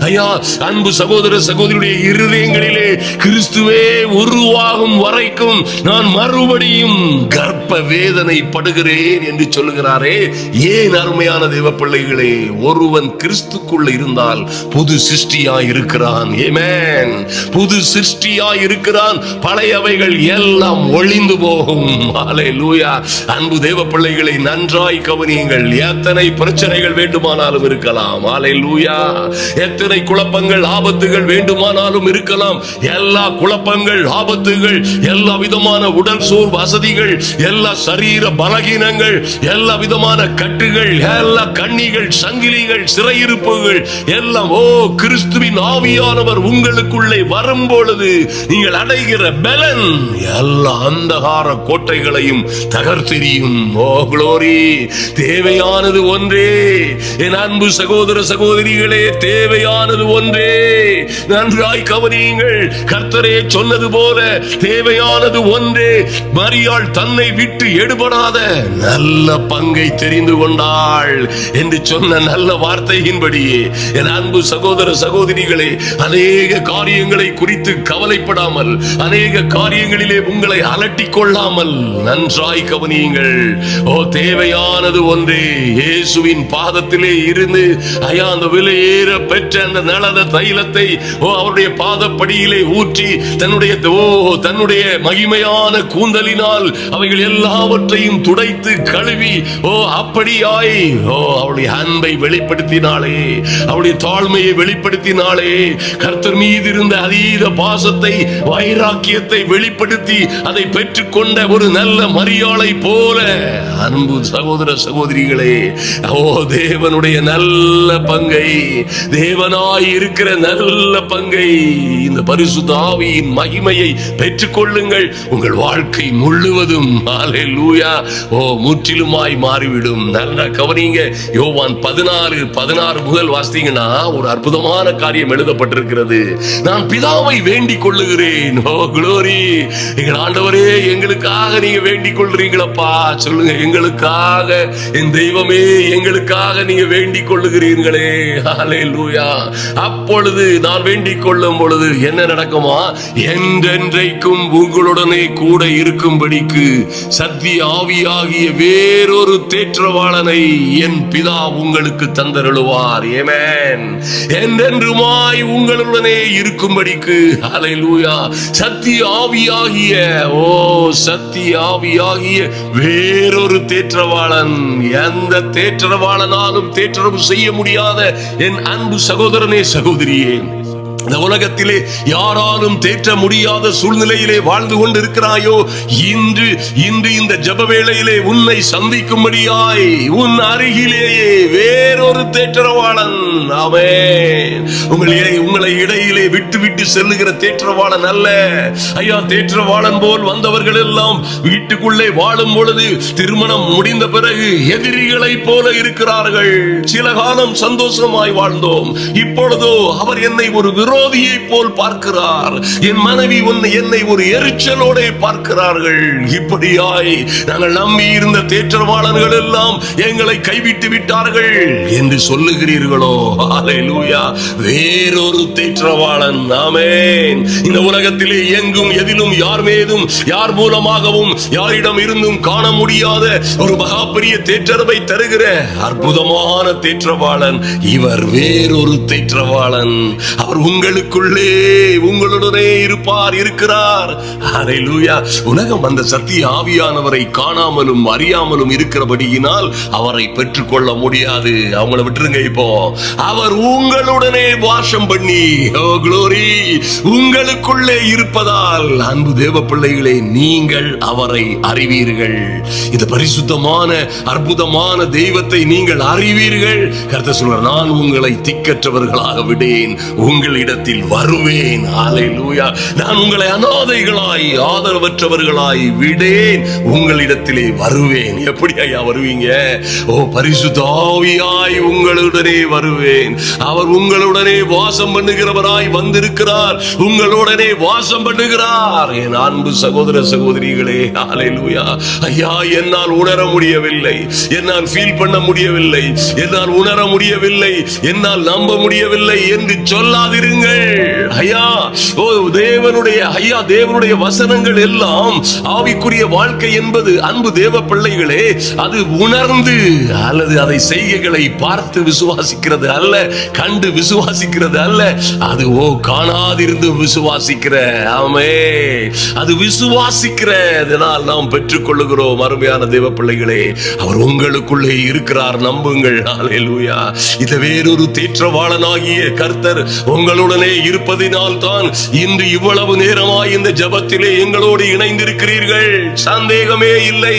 ஐயா அன்பு சகோதர சகோதரியுடைய இருதயங்களிலே கிறிஸ்துவே உருவாகும் வரைக்கும் நான் மறுபடியும் கர்ப்ப வேதனைப்படுகிறேன் என்று சொல்லுகிறாரே. ஏன் அருமையான தேவ பிள்ளைகளே, ஒருவன் கிறிஸ்துக்குள்ள இருந்தால் புது சிருஷ்டியாய் இருக்கிறான். ஆமென். புது சிருஷ்டியாய் இருக்கிறான். பழையவைகள் எல்லாம் ஒளிந்து போகும். அல்லேலூயா. அன்பு தேவ பிள்ளைகளை நன்றாய் கவனியுங்கள். எத்தனை பிரச்சனைகள் வேண்டுமானாலும் இருக்கலாம். அல்லேலூயா. எத்தனை குழப்பங்கள் ஆபத்துகள் வேண்டுமானாலும் இருக்கலாம். எல்லா குழப்பங்கள் ஆபத்துகள், எல்லா விதமான உடல் சோர்வு வசதிகள், எல்லா சரீர பலகீனங்கள், எல்லா விதமான கட்டுகள், எல்லா கண்ணிகள், சங்கிலிகள், சிறையிருப்புகள் எல்லாம் கிறிஸ்துவின் ஆவியானவர் உங்களுக்குள்ளே வரும் பொழுது நீங்கள் அடைகிற பலன் எல்லா அந்தகார கோட்டைகளையும் தகர்த்தெறியும். க்ளோரி. தேவையானது ஒன்றே என் அன்பு சகோதர சகோதரிகளே, தேவையானது ஒன்றே. நன்றாய் கவனியுங்கள். கர்த்தரே சொன்னது போல தேவையானது ஒன்றே. மரியாள் தன்னை விட்டு எடுபடாத நல்ல பங்கை தெரிந்து கொண்டாள் என்று சொன்ன நல்ல வார்த்தையின்படியே என் அன்பு சகோதர சகோதரிகளே, அநேக காரியங்களை குறித்து கவலைப்படாமல், அநேக காரியங்களிலே உங்களை அலட்டிக் கொள்ளாமல் நன்றாய் கவனியுங்கள். தேவையானது ஒன்றே. இயேசுவின் பாதத்திலே இருந்து ஐயா அந்த விலையேற பெற்ற அந்த நலத தைலத்தை அவருடைய பாதப்படியிலே ஊற்றி தன்னுடைய மகிமையான கூந்தலினால் அவைகள் எல்லாவற்றையும் துடைத்து கழுவி அப்படியாய் அவருடைய அன்பை வெளிப்படுத்தினாளே, அவருடைய தாழ்மையை வெளிப்படுத்தினாளே, கர்த்தர் மீது இருந்த அதீத பாசத்தை, வைராக்கியத்தை வெளிப்படுத்தி அதை பெற்றுக்கொண்ட ஒரு நல்ல மரியாளை போல அன்பு சகோதர சகோதரிகளே, தேவனுடைய நல்ல பங்கை, தேவனாய் இருக்கிற நல்ல பங்கை, இந்த பரிசுத்த ஆவியின் மகிமையை பெற்றுக்கொள்ளுங்கள். உங்கள் வாழ்க்கை முழுவதும் அல்லேலூயா முற்றிலுமாய் மாறிவிடும். நல்ல கவனிங்க. யோவான் 14:16 முதல் வாசித்தீங்கன்னா ஒரு அற்புதமான காரியம் எழுதப்பட்டிருக்கிறது. நான் பிதாவை வேண்டிக் கொள்ளுகிறேன். க்ளோரி. எங்கள் ஆண்டவரே, எங்களுக்காக நீங்க வேண்டிக் கொள்றீங்களப்பா. சொல்லுங்க, எங்களுக்காக என் தெய்வமே, எங்களுக்காக நீங்க வேண்டிக் கொள்ளுகிறீர்களே. அல்லேலூயா. அப்பொழுது நான் வேண்டிக் கொள்ளும் பொழுது என்ன நடக்குமா? என்றென்றைக்கும் உங்களுடனே கூட இருக்கும்படிக்கு சத்திய ஆவியாகிய வேறொரு தேற்றவாளனை என் பிதா உங்களுக்கு தந்தருளுவார். ஆமென். என்றென்றுமாய் உங்களுடனே இருக்கும்படிக்கு. அல்லேலூயா. சத்திய ஆவியாகிய வேறொரு தேற்றவாளன். எந்த தேற்றவாளனாலும் தேற்றம் செய்ய முடியாத என் அன்பு சகோதரனே, சகோதரியே, இந்த உலகத்திலே யாராலும் தேற்ற முடியாத சூழ்நிலையிலே வாழ்ந்து கொண்டிருக்கிறாயோ, இன்று இந்த ஜெப வேளையிலே உன்னை சந்திக்கும்படியாய் உன் அருகிலேயே வேறொரு தேற்றவாளன். ஆமென். உங்களை இடையிலே விட்டு செல்லுகிற தேற்றவாளன் அல்ல. ஐயா, தேற்றவாளன் போல் வந்தவர்கள் எல்லாம் வீட்டுக்குள்ளே வாழும் பொழுது திருமணம் முடிந்த பிறகு எதிரிகளை போல இருக்கிறார்கள். சில காலம் சந்தோஷமாய் வாழ்ந்தோம், இப்பொழுதோ அவர் என்னை ஒரு விரோதியை போல் பார்க்கிறார், என் மனைவி என்னை ஒரு எரிச்சலோட பார்க்கிறார்கள். இப்படியாய் நாங்கள் நம்பி இருந்த தேற்றவாளர்கள் எல்லாம் எங்களை கைவிட்டு விட்டார்கள் என்று சொல்லுகிறீர்களோ? அல்லேலூயா. வேறொரு தேற்றவாளன். ஆமென். இந்த உலகத்திலே எங்கும் எதிலும் யார் மீதும் யார் மூலமாகவும் யாரிடம் இருந்தும் காண முடியாத ஒரு மகா பெரிய தேற்றரவை தருகிற அற்புதமான தேற்றவாளன் இவர். வேறொரு தேற்றவாளன். அவர் உங்கள் உங்களுக்குள்ளே உங்களுடனே இருப்பார், இருக்கிறார். ஹல்லேலூயா. உலகம் அந்த சத்திய ஆவியானவரை காணாமலும் அறியாமலும் இருக்கிறபடியினால் அவரை பெற்றுக்கொள்ள முடியாது. அவங்கள விட்டுருங்க. இப்போ அவர் உங்களுடனே வாசம் பண்ணி, ஓ க்ளோரி, உங்களுக்குள்ளே இருப்பதால் அன்பு தேவ பிள்ளைகளே, நீங்கள் அவரை அறிவீர்கள். இது பரிசுத்தமான அற்புதமான தெய்வத்தை நீங்கள் அறிவீர்கள். கர்த்தர் சொல்றார், நான் உங்களை திக்கற்றவர்களாக விடேன், உங்களிடத்தில் வருவேன். ஹல்லேலூயா. நான் உங்களை அநாதைகளாய் ஆதரவற்றவர்களாய் விடேன், உங்களிடத்திலே வருவேன். எப்படி ஐயா வருவீங்க? ஓ பரிசுத்த ஆவியாய் உங்களுடனே வருவேன். அவர் உங்களுடனே வாசம் பண்ணுகிறவராய் வந்திருக்கிறார், உங்களுடனே வாசம் பண்ணுகிறார். என் அன்பு சகோதர சகோதரிகளே, ஹல்லேலூயா. ஐயா, என்னால் உணர முடியவில்லை, என்னால் ஃபீல் பண்ண முடியவில்லை, என்னால் உணர முடியவில்லை, என்னால் நம்ப முடியவில்லை என்று சொல்லாதிருங்கள். ஐயா, ஓ தேவனுடைய வசனங்கள் எல்லாம் ஆவிக்குரிய வாழ்க்கை என்பது அன்பு தேவ பிள்ளைகளே, அது உணர்ந்து அல்லது அதை செய்கைகளை பார்த்து விசுவாசிக்கிறது அல்ல, கண்டு விசுவாசிக்கிறது அல்ல. அது காணாதிருந்து விசுவாசிக்கிற, ஆமே, அது விசுவாசிக்கிறதனால் நாம் பெற்றுக் கொள்ளுகிறோம். அருமையான தேவ பிள்ளைகளே, அவர் உங்களுக்குள்ளே இருக்கிறார், நம்புங்கள். ஹல்லேலூயா. இது வேறொரு தேற்றவாளனாகிய கர்த்தர் உங்களுடனே இருப்பதினால் தான் இன்று இவ்வளவு நேரமாய் இந்த ஜெபத்திலே எங்களோடு இணைந்திருக்கிறீர்கள். சந்தேகமே இல்லை.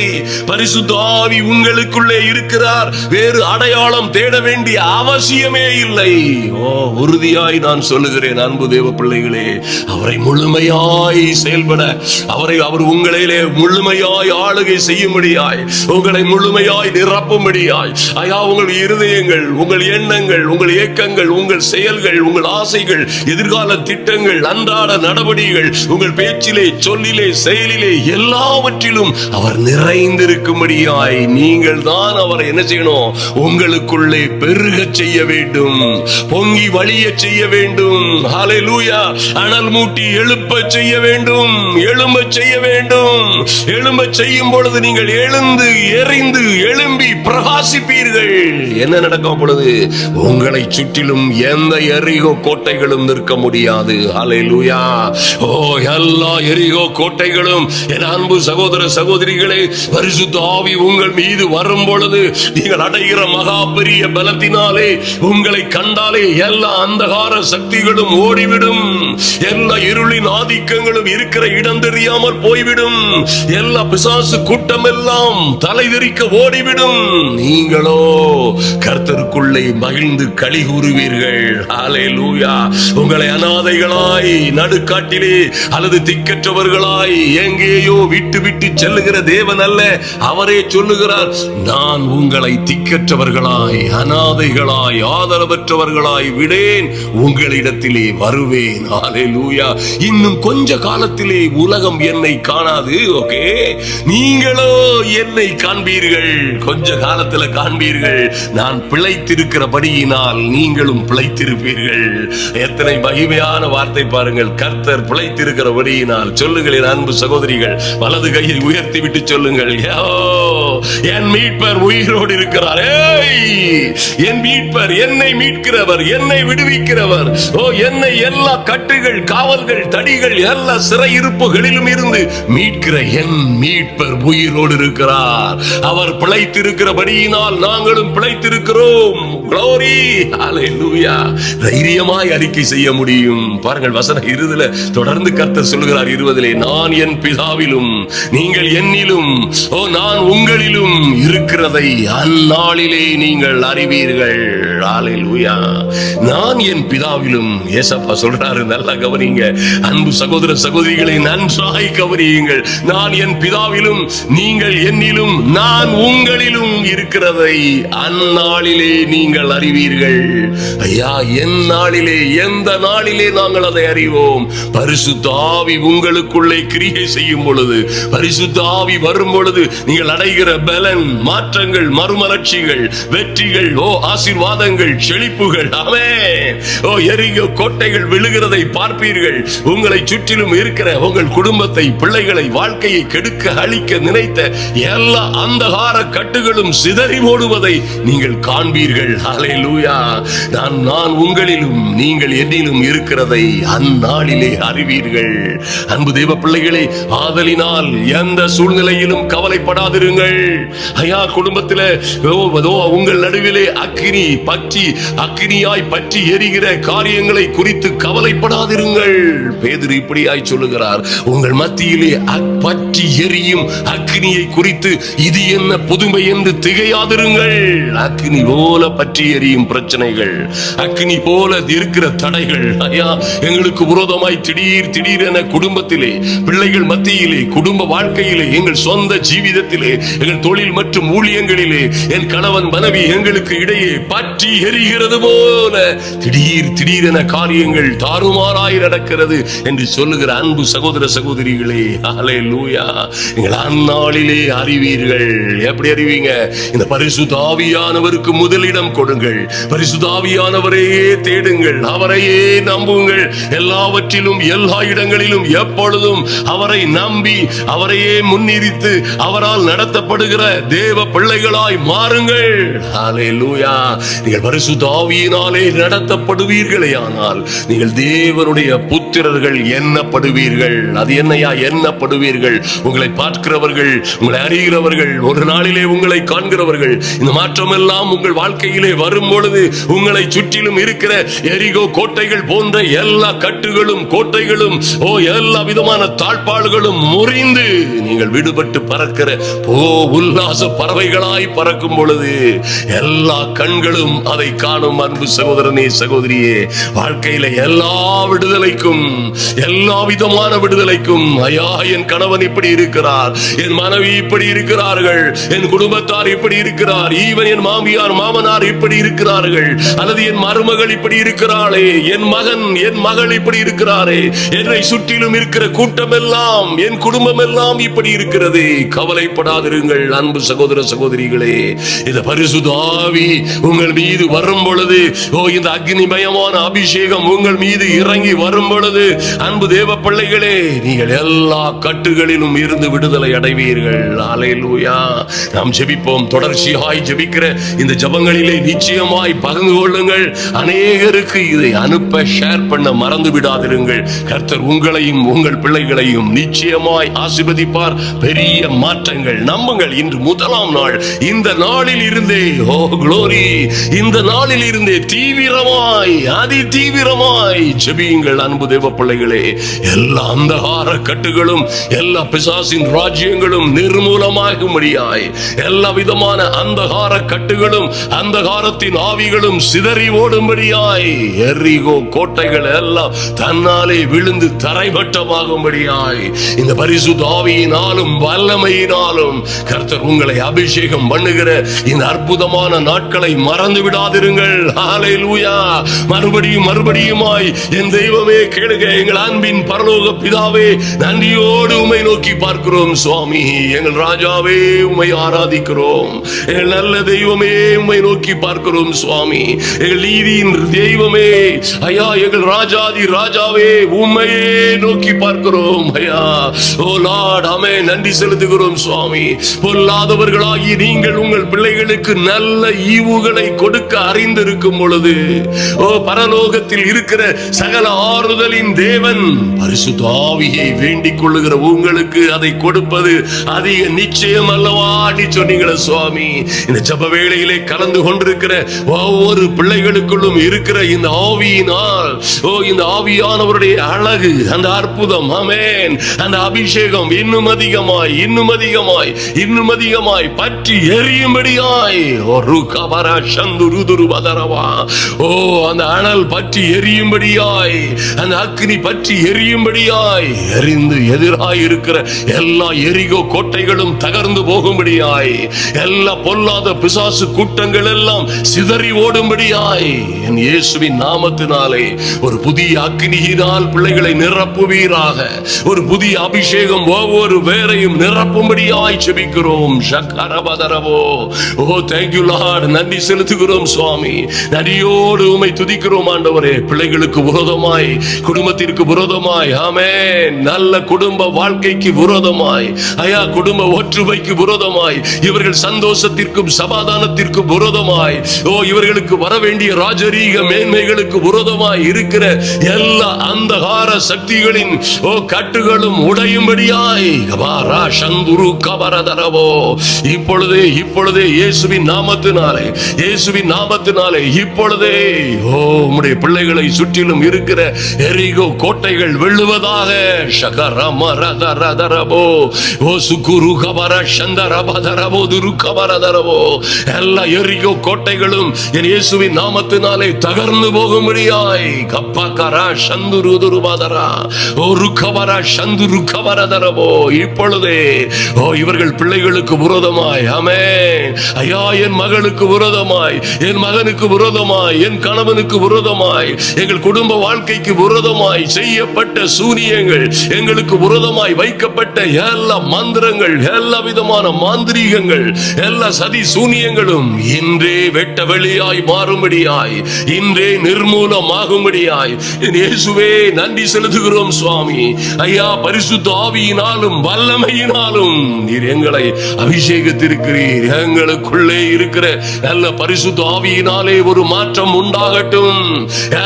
பரிசுத்த ஆவி உங்களுக்குள்ளே இருக்கிறார். வேறு அடையாளம் தேட வேண்டிய அவசியமே இல்லை. உறுதியாய் நான் சொல்லுகிறேன் அன்பு தேவ பிள்ளைகளே, அவரை முழுமையாய் செயல்பட, அவர் உங்களிலே முழுமையாய் ஆளுகை செய்யும்படியாய், உங்களை முழுமையாய் நிரப்பும்படியாய், ஐயா, உங்கள் இருதயங்கள், உங்கள் எண்ணங்கள், உங்கள் ஏக்கங்கள், உங்கள் செயல்கள், உங்கள் ஆசைகள், எதிர்கால திட்டங்கள், அன்றாட நடவடிக்கைகள், உங்கள் பேச்சிலே, சொல்லிலே, செயலிலே, எல்லாவற்றிலும் அவர் நிறைந்திருக்கும்படியாய் நீங்கள் தான் அவரை என்ன செய்யணும்? உங்களுக்குள்ளே பெருக செய்ய வேண்டும், பொங்கி வழிய செய்ய வேண்டும். ஹல்லேலூயா. அனல் மூட்டி எழுப்ப செய்ய வேண்டும், எழும்ப செய்ய வேண்டும். எழும்ப செய்யும் பொழுது நீங்கள் எழுந்து எரிந்து எழும்பி பிரகாசிப்பீர்கள். என்ன நடக்கும் பொழுது? உங்களை சுற்றிலும் எந்த எரிகோ கோட்டைகளும் நிற்க முடியாது. ஹல்லேலூயா. எல்லா எரிகோ கோட்டைகளும், என் அன்பு சகோதர சகோதரிகளே, பரிசுத்த ஆவி உங்கள் மீது வரும் பொழுது நீங்கள் அடைகிற மகா பெரிய பலத்தினாலே உங்களை கண்டாலே எல்லா அந்தகார சக்திகளும் ஓடிவிடும், எல்லா இருளின் ஆதிக்கங்களும் இருக்கிற இடம் தெரியாமல் போய்விடும், எல்லா பிசாசு கூட்டம் எல்லாம் தலைவிரிக்க ஓடிவிடும். நீங்களோ கர்த்தருக்குள்ளே மகிழ்ந்து களி கூறுவீர்கள். ஹல்லேலூயா. உங்களை அநாதைகளாய் நடுக்காட்டிலே அல்லது திக்கற்றவர்களாய் எங்கேயோ விட்டு விட்டு செல்லுகிற தேவன் அல்ல. அவரே சொல்லுகிறார், நான் உங்களை திக்கற்றவர்களாய் அநாதைகளாய் ஆதரவற்றவர்களாய் விடேன், உங்களிடத்திலே வருவேன். ஹல்லேலூயா. இன்னும் கொஞ்ச காலத்திலே உலகம் என்னை காணாது. ஓகே, நீங்களோ என்னை காண்பீர்கள், கொஞ்ச காலத்தில் காண்பீர்கள். நான் பிழைத்திருக்கிறபடியினால் நீங்களும் பிழைத்திருப்பீர்கள். எத்தனை மகிமையான வார்த்தை பாருங்கள். கர்த்தர் பிழைத்திருக்கிறபடியினால். சொல்லுங்கள் அன்பு சகோதரிகள், வலது கையை உயர்த்தி விட்டு சொல்லுங்கள், என் மீட்பர் உயிரோடு இருக்கிறார். என் மீட்பர், என்னை மீட்கிறவர், என்னை விடுவிக்கிறவர், என்னை எல்லா கட்டுகள், காவல்கள், தடிகள், எல்லா சிறையிருப்புகளிலும் இருந்து மீட்கிற என் மீட்பர் உயிரோடு இருக்கிறார். அவர் பிழைத்திருக்கிறபடியினால் நாங்களும் பிழைத்திருக்கிறோம். க்ளோரி. ஹல்லேலூயா. தைரியமாய் அறிக்கை செய்ய முடியும். பாருங்கள், வசனம் 20 தொடர்ந்து கர்த்தர் சொல்கிறார், 20 நான் என் பிதாவிலும் நீங்கள் என்னிலும், நான் உங்களிலும் இருக்கிறதை அந்நாளிலே நீங்கள் அறிவீர்கள். ஹல்லேலூயா. நான் என் பிதாவிலும். ஏசப்பா சொல்றாரு, நல்லா கவனிங்க அன்பு சகோதர சகோதரிகளை, நன்றாய் கவனியுங்கள். நான் என் பிதாவிலும் நீங்கள் என்னிலும் நான் உங்களிலும் இருக்கிறதை அந்நாளிலே நீங்கள் அறிவீர்கள். ஐயா, என் நாளிலே, எந்த நாளிலே நாங்கள் அதை அறிவோம்? பரிசுத்த ஆவி உங்களுக்குள்ளே கிரியை செய்யும் பொழுது, பரிசுத்த ஆவி வரும் பொழுது நீங்கள் அடைகிற பலன், மாற்றங்கள், மறுமலர்ச்சிகள், வெற்றிகள், ஆசீர்வாதங்கள், செழிப்புகள், ஆமென். எரிகோ கோட்டைகள் விழுகிறதை பார்ப்பீர்கள். உங்களை சுற்றிலும் இருக்கிற உங்கள் குடும்பத்தை, பிள்ளைகளை, வாழ்க்கையை கெடுக்க அழிக்க நினைத்த எல்லா அந்தகார கட்டுகளும் சிதறி ஓடுவதை நீங்கள் காண்பீர்கள். ஹல்லேலூயா. நான் உங்களிலும் நீங்கள் என்னிலும் இருக்கிறதை அந்நாளிலே அறிவீர்கள். அன்பு தேவ பிள்ளைகளே, ஆதலினால் எந்த சூழ்நிலையிலும் கவலைப்படாதிருங்கள். ஐயா, குடும்பத்திலே உங்கள் நடுவிலே அக்கினியாய் பற்றி எரிகிற காரியங்களை குறித்து கவலைப்படாதிருங்கள். பேதுரு இப்படியாய் சொல்லுகிறார், உங்கள் மத்தியிலே பற்றி எரியும் அக்கினியை குறித்து இது என்ன புதுமை என்று திகையாதிருங்கள். அக்கினி போல பற்றி எரியும் பிரச்சனைகள், அக்கினி போல இருக்கிற தடைகள், ஐயா, எங்களுக்கு விரோதமாய் திடீரென குடும்பத்திலே, பிள்ளைகள் மத்தியிலே, குடும்ப வாழ்க்கையிலே, எங்கள் சொந்த ஜீவிதத்திலே, எங்கள் தொழில் மற்றும் ஊழியங்களிலே, என் கணவன் மனைவி எங்களுக்கு இடையே பற்றி எரிகிறது போல திடீரென காரியங்கள் தாறுமாறாய் நடக்கிறது என்று சொல்லுகிற அன்பு சகோதர சகோதரிகளே, ஹல்லேலூயா, நீங்கள் அந்நாளிலே அறிவீர்கள். எப்படி அறிவீங்க? இந்த பரிசுத்த ஆவியானவருக்கு முதலிடம் கொடுங்கள், பரிசுத்த ஆவியானவரையே தேடுங்கள், அவரையே நம்புங்கள். எல்லாவற்றிலும் எல்லா இடங்களிலும் எப்பொழுதும் அவரை நம்பி அவரையே முன்னிறுத்து அவரால் நடத்தப்படுகிற தேவ பிள்ளைகளாய் மாறுங்கள். ஹல்லேலூயா. நீங்கள் பரிசுத்த ஆவியினாலே நடத்தப்படுவீர்களே ஆனால் நீங்கள் தேவனுடைய புத்திரர்கள் எண்ணப்படுவீர்கள். அது என்னையா எண்ணப்படுவீர்கள்? உங்களை பார்க்கிறவர்கள், உங்களை அறிகிறவர்கள், ஒரு நாளிலே உங்களை காண்கிறவர்கள். இந்த மாற்றம் எல்லாம் உங்கள் வாழ்க்கையிலே வரும் பொழுது உங்களை சுற்றிலும் இருக்கிற எரிகோ கோட்டைகள் போன்ற எல்லா கட்டுகளும் கோட்டைகளும் எல்லா விதமான தாழ்பாள்களும் முறிந்து நீங்கள் விடுபட்டு பறக்கிற உல்லாச பறவைகளாய் பறக்கும் பொழுது எல்லா கண்களும் அதை காணும். அன்பு சகோதரனே, சகோதரியே, வாழ்க்கையில எல்லா விடுதலைக்கும், எல்லா விதமான விடுதலைக்கும், ஐயா, என் கணவன் இப்படி இருக்கிறார், என் மனைவி இப்படி இருக்கிறார்கள், என் குடும்பத்தார் இப்படி இருக்கிறார், ஈவன் என் மாமியார் மாமனார் இப்படி இருக்கிறார்கள், அல்லது என் மருமகள் இப்படி இருக்கிறாளே, என் மகன் என் மகள் இப்படி இருக்கிறாரே, என்னை சுற்றிலும் இருக்கிற கூட்டம் எல்லாம், என் குடும்பம் எல்லாம் இப்படி இருக்கிறது. கவலைப்படாதிருங்கள் அன்பு சகோதர சகோதரிகளே. இந்த பரிசுத்த ஆவி உங்கள் மீது வரும் பொழுது, இந்த அக்னிமயமான அபிஷேகம் உங்கள் மீது இறங்கி வரும் பொழுது, அன்பு தேவ பிள்ளைகளே, நீங்கள் எல்லா கட்டுகளிலும் இருந்து விடுதலை அடைவீர்கள். ஹல்லேலூயா. நாம் ஜெபிப்போம். தொடர்ச்சியாய் ஜெபிக்கிற இந்த ஜெபங்களிலே நிச்சயமாய் பங்கு கொள்ளுங்கள். அநேகருக்கு இதை அனுப்ப ஷேர் பண்ண மறந்து விடாதிருங்கள். கர்த்தர் உங்களையும் உங்கள் பிள்ளைகளையும் நிச்சயமாய் ஆசீர்வதிப்பார். பெரிய மாற்றங்கள் நம்புங்கள். இன்று முதலாம் நாள். இந்த நாளில் இருந்தே குளோரி, இந்த நாளில் இருந்தே தீவிரமாய், அதி தீவிரமாய் ஜெபியுங்கள் அன்பு தேவ பிள்ளைகளே. எல்லா அந்தகார கட்டுகளும், எல்லா பிசாசின் ராஜ்யங்களும் நிர்மூலமாகும்படியாய், எல்லா விதமான அந்தகார கட்டுகளும் அந்தகாரத்தின் ஆவிகளும் சிதறி ஓடும்படியாய், எரிகோ கோட்டைகள் எல்லாம் தன்னாலே விழுந்து தரைமட்டமாகும்படியாய், இந்த பரிசுத்த ஆவியினாலும் வல்லமையினாலும் கர்த்தர் உங்களை அபிஷேகம் பண்ணுகிற இந்த அற்புதமான நாட்களை மறந்து விடாதிருங்கள். ஹல்லேலூயா. மறுபடியுமாய் என் தெய்வமே கேளுங்க. எங்கள் அன்பின் பரலோக பிதாவே, நன்றியோடு உம்மை நோக்கி பார்க்கிறோம் சுவாமி. எங்கள் ராஜாவே, உம்மை ஆராதிக்கிறோம். எங்கள் நல்ல தெய்வமே, உம்மை நோக்கி பார்க்கிறோம் சுவாமி. எங்கள் நீதியின் தெய்வமே, ஐயா, எங்கள் ராஜாதி ராஜாவே, உம்மையே நோக்கி பார்க்கிறோம் ஐயா. ஓ லார்ட், ஆமென். நன்றி செலுத்துகிறோம் சுவாமி. பொல்லாதவர்களாகி நீங்கள் உங்கள் பிள்ளைகளுக்கு நல்ல ஈவுகளை கொடுக்க அறிந்திருக்கும் பொழுது, பரலோகத்தில் இருக்கிற சகல ஆறுதலின் தேவன் பரிசுத்த ஆவியை வேண்டிக் கொள்ளுகிற உங்களுக்கு அதை கொடுப்பது அதிக நிச்சயம் அல்லவா சொன்னீங்களே சுவாமி. இந்த ஜெப வேளையிலே கலந்து கொண்டிருக்கிற ஒவ்வொரு பிள்ளைகளுக்குள்ளும் இருக்கிற இந்த ஆவியினால், இந்த ஆவியானவருடைய அழகு, அந்த அற்புதம், ஆமென், அந்த அபிஷேகம் இன்னும் அதிகமாய் இன்னும் அதிகமாய் இன்னும் அதிகமாய் பற்றி எரியும்படியாய், அந்த அனல் பற்றி எரியும்படியாய், அந்த அக்னி பற்றி எரியும்படியாய், எரிந்து எதிராய் இருக்கிற எல்லா எரிகோ கோட்டைகளும் தகர்ந்து போகும்படியாய், எல்லா பொல்லாத பிசாசு கூட்டங்கள் எல்லாம் சிதறி ஓடும்படியாய், என் இயேசுவின் நாமத்தினாலே ஒரு புதிய அக்னியினால் பிள்ளைகளை நிரப்புவீராக. ஒரு புதிய அபிஷேகம் ஒவ்வொரு பேரையும் நிரப்பும்படியாய் ஜெபிக்கிறோம். ஷக்கரபதரவோ. ஓ thank you Lord. நன்றி செலுத்துகிறோம் சுவாமி. நன்றியோடு உம்மை துதிக்கிறோம் ஆண்டவரே. பிள்ளைகளுக்கு விரோதமாய், குடும்பத்திற்கு விரோதமாய், ஆமென், நல்ல குடும்ப வாழ்க்கைக்கு விரோதமாய், ஐயா குடும்ப ஒற்றுமைக்கு விரோதமாய், இவர்கள் சந்தோஷத்திற்கும் சமாதானத்திற்கும் விரோதமாய், இவர்களுக்கு வர வேண்டிய ராஜரீக மேன்மைகளுக்கு விரோதமாய் இருக்கிற எல்லா அந்தகார சக்திகளின் கட்டுகளும் உடையும்படியாய் இப்பொழுதே இயேசுவின் நாமத்தினாலே இப்பொழுதே உம்முடைய பிள்ளைகளை சுற்றிலும் இருக்கிற எரிகோ கோட்டைகள் வெல்லுவதாக. எல்லா எரிகோ கோட்டைகளும் என் இயேசுவின் நாமத்தினாலே தகர்ந்து போகும்படியாய் இப்பொழுதே இவர்கள் பிள்ளைகளுக்கு விரோதமாய், ஆமென், ஐயா என் மகளுக்கு விரோதமாய், என் மகனுக்கு விரோதமாய், என் கணவனுக்கு விரோதமாய், எங்கள் குடும்ப வாழ்க்கைக்கு விரோதமாய் செய்யப்பட்ட சூனியங்கள், எங்களுக்கு விரோதமாய் வைக்கப்பட்ட எல்லா மந்திரங்கள், எல்லா விதமான மாந்திரீகங்கள், எல்லா சதி சூனியங்களும் இன்றே வெட்ட வெளியாய் மாறும்படியாய், இன்றே நிர்மூலமாகும்படியாய் இயேசுவே நன்றி செலுத்துகிறோம் சுவாமி. ஐயா பரிசுத்த ஆவியினாலும் வல்லமையினாலும் நீர் எங்களை அபிஷேகத்திருக்கிறீர். எங்களுக்குள்ளே இருக்கிற நல்ல பரிசுத்த ஆவியினாலே ஒரு மாற்றம் உண்டாகட்டும்.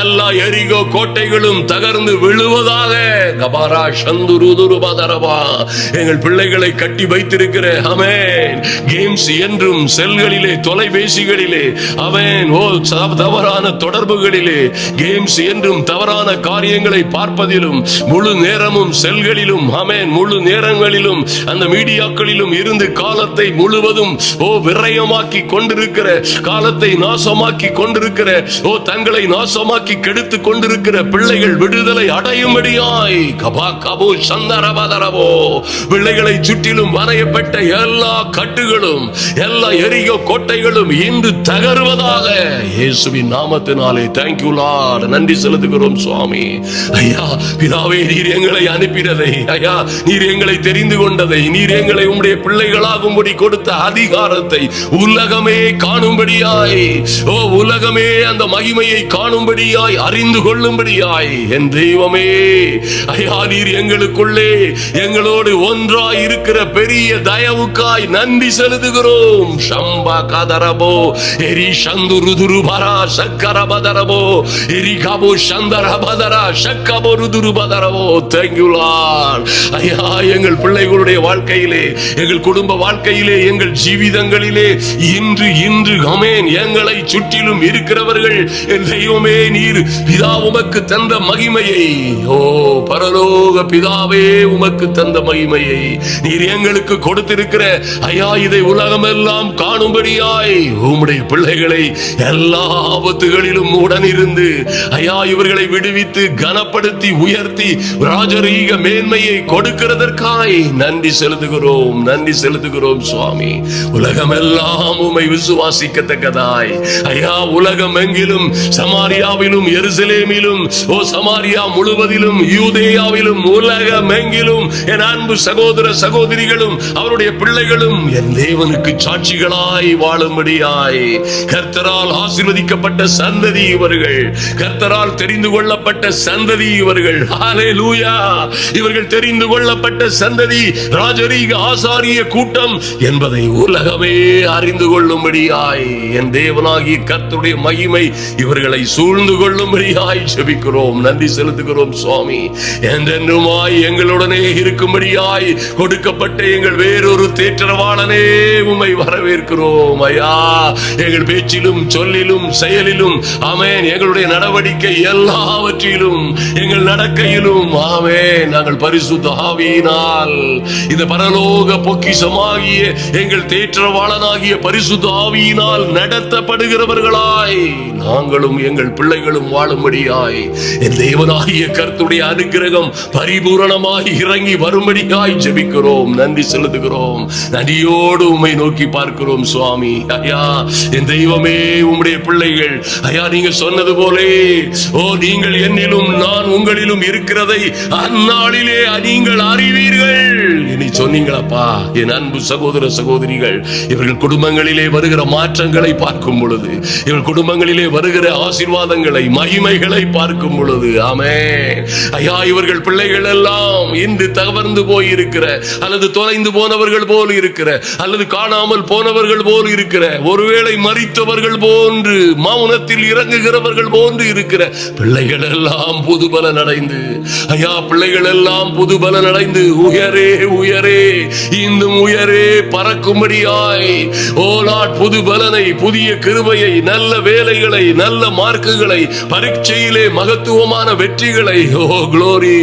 எல்லா எரிகோ கோட்டைகளும் தகர்ந்து விழுவதாக. கபாரா சந்துருதுருபதரபா. எங்கள் பிள்ளைகளை கட்டி வைத்திருக்கிற ஆமென் கேம்ஸ் என்றும் செல்களிலே, தொலைபேசிகளிலே, ஆமென் தவறான தொடர்புகளிலே, கேம்ஸ் என்றும் தவறான காரியங்களை பார்ப்பதிலும், முழு நேரமும் செல்களிலும், ஆமென் முழு நேரங்களிலும் அந்த மீடியாக்களிலும் இருந்து காலத்தை முழுவதும் விரயமாக்கி கொண்டிருக்கிற, காலத்தை நாசமாக்கி கொண்டிருக்கிற, தங்களை நாசமாக்கி கெடுத்து கொண்டிருக்கிற பிள்ளைகள் விடுதலை அடையும்படியாய் பிள்ளைகளை சுற்றிலும் வரையப்பட்ட எல்லா கட்டுகளும், எல்லா எரிகோ கோட்டைகளும் இன்று தகர்வதாக இயேசுவின் நாமத்தினாலே. தேங்க்யூ லார்ட், நன்றி செலுத்துகிறோம் சுவாமி. ஐயா பிதாவே, நீர் எங்களை அனுப்பினதை, ஐயா நீர் எங்களை தெரிந்து கொண்டதை, நீர் எங்களை உம்முடைய பிள்ளைகளாகும்படி கொடுத்த அதிகாரத்தை உலகமே காணும்படியாய், உலகமே அந்த மகிமையை காணும்படியாய், அறிந்து கொள்ளும்படியாய், என் தெய்வமே ஐயா நீர் எங்களுக்குள்ளே எங்களோடு ஒன்றாய் இருக்கிற பெரிய தயவுக்காய் நன்றி செலுத்துகிறோம். சம்பா கதரபோ எரி சந்துருதுருபரா சக்கரபதரபோ எரி காபோ சந்தரபதரா சக்கபோ ருதுருபதரபோ. Thank you Lord. ஐயா எங்கள் பிள்ளைகளுடைய வாழ்க்கையிலே, எங்கள் குடும்ப வாழ்க்கையிலே, எங்கள் ஜீவிதங்களிலே இன்று ஆமென் எங்களை சுற்றிலும் இருக்கிறவர்கள், என் தெய்வமே நீர் பிதா உமக்கு தந்த மகிமையை, பரலோக பிதாவே உமக்கு தந்த மகிமையை நீர் எங்களுக்கு கொடுத்திருக்கிற ஐயா இதை உலகமெல்லாம் காணும்படியாய் உம்முடைய பிள்ளைகளை எல்லா ஆபத்துகளிலும் உடனிருந்து ஐயா இவர்களை விடுவித்து கனப்படுத்தி உயர்த்தி ராஜரீக மேன்மையை கொடுக்கிறதற்காய் நன்றி செலுத்துகிறோம், நன்றி செலுத்துகிறோம் சுவாமி. உலகமெல்லாம் உம்மை விசுவாசிக்கத்தக்கதாய் ஐயா உலகம் எங்கிலும், சமாரியாவிலும், எருசலேமிலும், சமாரியா முழுவதிலும், யூதேயாவிலும், உலகம் எங்கிலும் என் அன்பு சகோதர சகோதரிகளும் அவருடைய பிள்ளைகளும் என் தேவனுக்கு சாட்சிகளாய் வாழும்படியாய் கர்த்தரால் ஆசீர்வதிக்கப்பட்ட சந்ததி இவர்கள், கர்த்தரால் தெரிந்து கொள்ளப்பட்ட சந்ததி இவர்கள். ஹல்லேலூயா. இவர்கள் தெரிந்து கொள்ளப்பட்ட சந்ததி, ராஜரீக ஆசாரிய கூட்டம் என்பதை உலகமே அறிந்து கொள்ளும்படியாய் என் தேவனாகிய கர்த்தருடைய மகிமை இவர்களை சூழ்ந்து கொள்ளும்படியாய் ஜெபிக்கிறோம், நன்றி செலுத்துகிறோம் சுவாமி. என்றென்றுமாய் எங்களுடனே இருக்கும்படியாய் கொடுக்கப்பட்ட எங்கள் வேறொரு தேற்றரவாளனே உம்மை வரவேற்கிறோம் ஐயா. எங்கள் பேச்சிலும் சொல்லிலும் செயலிலும் ஆமென், எங்களுடைய நடவடிக்கை எல்லாவற்றிலும், எங்கள் நடக்கையிலும் ஆமென் நாங்கள் பரிசுத்த ஆவியினால் இந்த பரலோக பொக்கிஷமாகிய எங்கள் தேற்றரவாளனாகிய பரிசுத்த ஆவியினால் நடத்தப்படுகிறவர்களாய் நாங்களும் எங்கள் பிள்ளைகளும் வாழும்படியாய் என் தேவனாகிய கர்த்தருடைய அனுக்கிரகம் பரிபூரணமாய் இறங்கி வரும்படியாய் ஜெபிக்கிறோம். நன்றி செலுத்துகிறோம். நன்றியோடு உம்மை நோக்கி பார்க்கிறோம் சுவாமி. ஐயா, என் தெய்வமே, உம்முடைய பிள்ளைகள் ஐயா, நீங்க சொன்னது போலே, ஓ நீங்கள் என்னிலும் நான் உங்களிலும் இருக்கிறதை அந்நாளிலே நீங்கள் அறிவீர்கள் இனி சொன்னீங்களப்பா. என் அன்பு சகோதர சகோதரிகள், இவர்கள் குடும்பங்களிலே வருகிற மாற்றங்களை பார்க்கும் பொழுது, இவர்கள் குடும்பங்களிலே வருகிற ஆசீர்வாதங்களை, மகிமைகளை பார்க்கும் பொழுது, ஆமென் ஐயா, இவர்கள் பிள்ளைகள் எல்லாம் இன்று தகர்ந்து போய் இருக்கிற, அல்லது தொலைந்து போனவர்கள் போல் இருக்கிற, அல்லது காணாமல் போனவர்கள் போல் இருக்கிற, ஒருவேளை மரித்தவர்கள் போன்று மௌனத்தில் இறங்குகிறவர்கள் போன்று இருக்கிற பிள்ளைகள் எல்லாம் புதுபலன் அடைந்து, ஐயா, பிள்ளைகள் எல்லாம் புதுபலன் அடைந்து உயரே உயரே இன்னும் உயரே பறக்கும்படியாய், ஓ லார்ட், புது பலனை, புதிய கிருபையை, நல்ல வேலைகளை, நல்ல மார்க்குகளை, பரீட்சையிலே மகத்துவமான வெற்றிகளை, oh glory,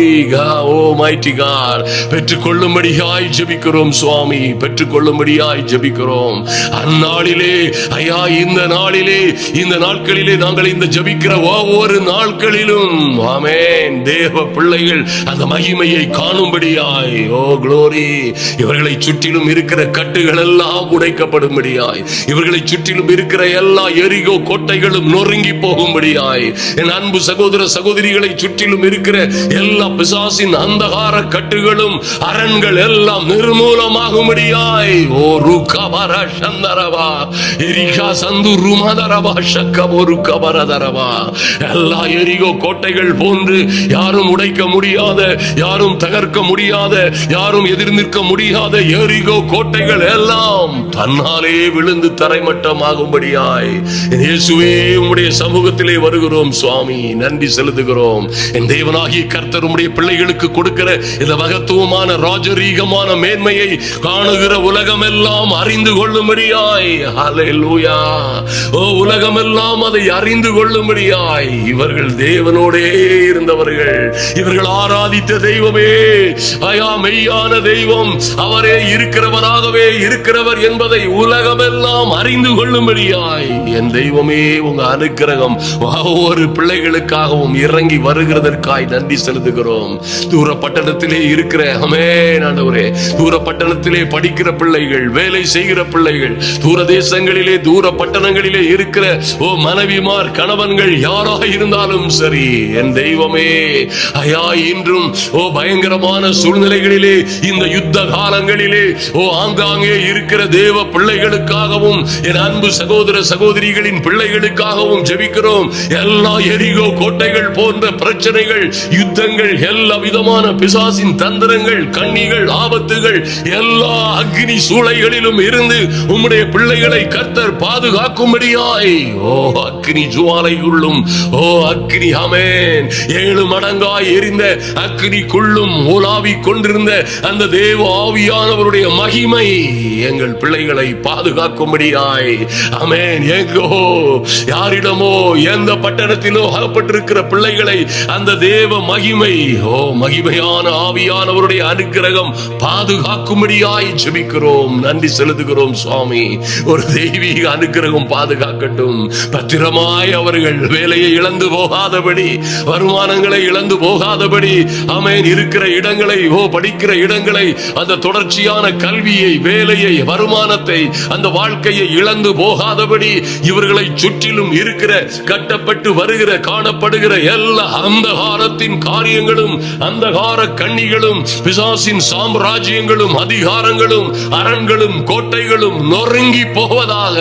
oh mighty God, பெற்றுக்கொள்ளும்படியாய் ஜெபிக்கிறோம் சுவாமி. பெற்றுக்கொள்ளும்படியாய் ஜெபிக்கிறோம். அந்நாளிலே ஐயா, இந்த நாளிலே, இந்த நாட்களிலே நாங்கள் இந்த ஜெபிக்கிற ஒவ்வொரு நாட்களிலும், ஆமென், தேவ பிள்ளைகள் அந்த மகிமையை காணும்படியாய், ஓ க்ளோரி, இவர்களை சுற்றிலும் இருக்கிற கட்டுகள் எல்லாம் உடைக்கப்படும்படியாய், இவர்களை சுற்றிலும் இருக்கிற எல்லா எரிகோ கோட்டைகளும் நொறுங்கி போகும்படியாய், என் அன்பு சகோதர சகோதரிகளை சுற்றிலும் இருக்கிற எல்லா பிசாசின் அந்தகார கட்டுகளும் அரண்கள் எல்லாம் நிர்மூலமாகும்படியாய், ஓ ருகபர சந்தரவா எரிகா சந்து ருமதரவா ஷக்கபோரு கபரதரவா, எல்லா எரிகோ கோட்டைகள் போன்று யாரும் உடைக்க முடியாத, யாரும் தகர்க்க முடியாத, யாரும் எதிர் நிற்க முடியாத எரிகோ கோட்டைகள் எல்லாம் தன்னாலே விழுந்து தரைமட்டமாகும்படியாய் இயேசுவே உம்முடைய சமூகத்திலே வருகிறோம் சுவாமி. நன்றி செலுத்துகிறோம். என் தேவனாகிய கர்த்தர் உம்முடைய பிள்ளைகளுக்கு கொடுக்கிற இந்த மகத்துவமான ராஜரீகமான மேன்மையை காணுகிற உலகமெல்லாம் அறிந்து கொள்ளும்படியாய், ஹல்லேலூயா, ஓ உலகமெல்லாம் அதை அறிந்து கொள்ளும்படியாய், இவர்கள் தேவனோடே இருந்தவர்கள், இவர்கள் ஆராதித்த தெய்வமே ஐயா, மெய்யான தெய்வம், அவரே இருக்கிறவராகவே இருக்கிறவர் என்பதை உலகமெல்லாம் அறிந்து கொள்ளும்படியாய், என் தெய்வமே, உங்க அனுக்கிரகம் ஒவ்வொரு பிள்ளைகளுக்காகவும் இறங்கி வருகிறதற்காய் நன்றி செலுத்துகிறோம். தூர பட்டணத்திலே இருக்கிற, ஆமென் ஆண்டவரே, தூர பட்டணத்திலே படிக்கிற பிள்ளைகள், வேலை செய்கிற பிள்ளைகள், தூர தேசங்களிலே, தூர பட்டணங்களிலே இருக்கிற ஓ மனைவிமார், கணவன்கள் யாராக இருந்தாலும் சரி, என் தெய்வமே ஐயா, இன்றும் ஓ பயங்கரமான சூழ்நிலைகளிலே, இந்த யுத்த காலங்களிலே, ஓ ஆங்காங்கே இருக்கிற தேவ பிள்ளைகளுக்காகவும், என் அன்பு சகோதர சகோதரிகளின் பிள்ளைகளுக்காகவும் ஜெபிக்கிறோம். எல்லா எரிகோ கோட்டைகள் போன்ற பிரச்சனைகள், யுத்தங்கள், எல்லா விதமான பிசாசின் தந்திரங்கள், கண்ணிகள், ஆபத்துகள், எல்லா அக்னி சூளைகளிலும் இருந்து உம்முடைய பிள்ளைகளை கர்த்தர் பாதுகாக்கும்படியாய், ஓ அக்னி ஜுவாலைக்குள்ளும், ஓ அக்னி, ஆமென், 7 மடங்காய் எரிந்த அக்னிக்குள்ளும் உலாவி கொண்டிருந்த அந்த தேவ ஆவியானவருடைய மகிமை எங்கள் பிள்ளைகளை பாதுகாக்கும்படியாய், ஆமென், எங்கோ யாரிடமோ எந்த பட்டணத்திலோ அகப்பட்டிருக்கிற பிள்ளைகளை அந்த தேவ மகிமை, ஓ மகிமையான ஆவியானவருடைய அனுக்கிரகம் பாதுகாக்கும்படியாய் ஜெபிக்கிறோம். நன்றி செலுத்துகிறோம் சுவாமி. ஒரு தெய்வீக அனுக்கிரகம் பாதுகாக்கட்டும். பத்திரமாய் அவர்கள் வேலையை இழந்து போகாதபடி, வருமானங்களை இழந்து போகாதபடி, ஆமென், இருக்கிற இடங்களை, ஓ படிக்கிற இடங்களை, அந்த தொடர்ச்சியான கல்வியை, வேலையை, வருமானத்தை, அந்த வாழ்க்கையை இழந்து போகாதபடி, இவர்களை சுற்றிலும் இருக்கிற கட்டப்பட்டு வருகிற, காணப்படுகிற எல்லா அந்தகாரத்தின் காரியங்களும், அந்தகார கண்ணிகளும், பிசாசின் சாம்ராஜ்யங்களும், அதிகாரங்களும், அரண்களும், கோட்டைகளும் நொறுங்கி போவதாக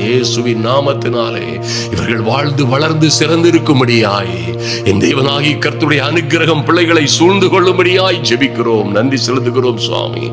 இயேசுவின் நாமத்தினாலே இவர்கள் வாழ்ந்து வளர்ந்து சிறந்திருக்கும்படியாய், என் தேவனாகிய கர்த்தருடைய அனுக்கிரகம் பிள்ளைகளை சூழ்ந்து கொள்ளும்படியாய் ஜெபிக்கிறோம். நன்றி செலுத்துகிறோம் சுவாமி.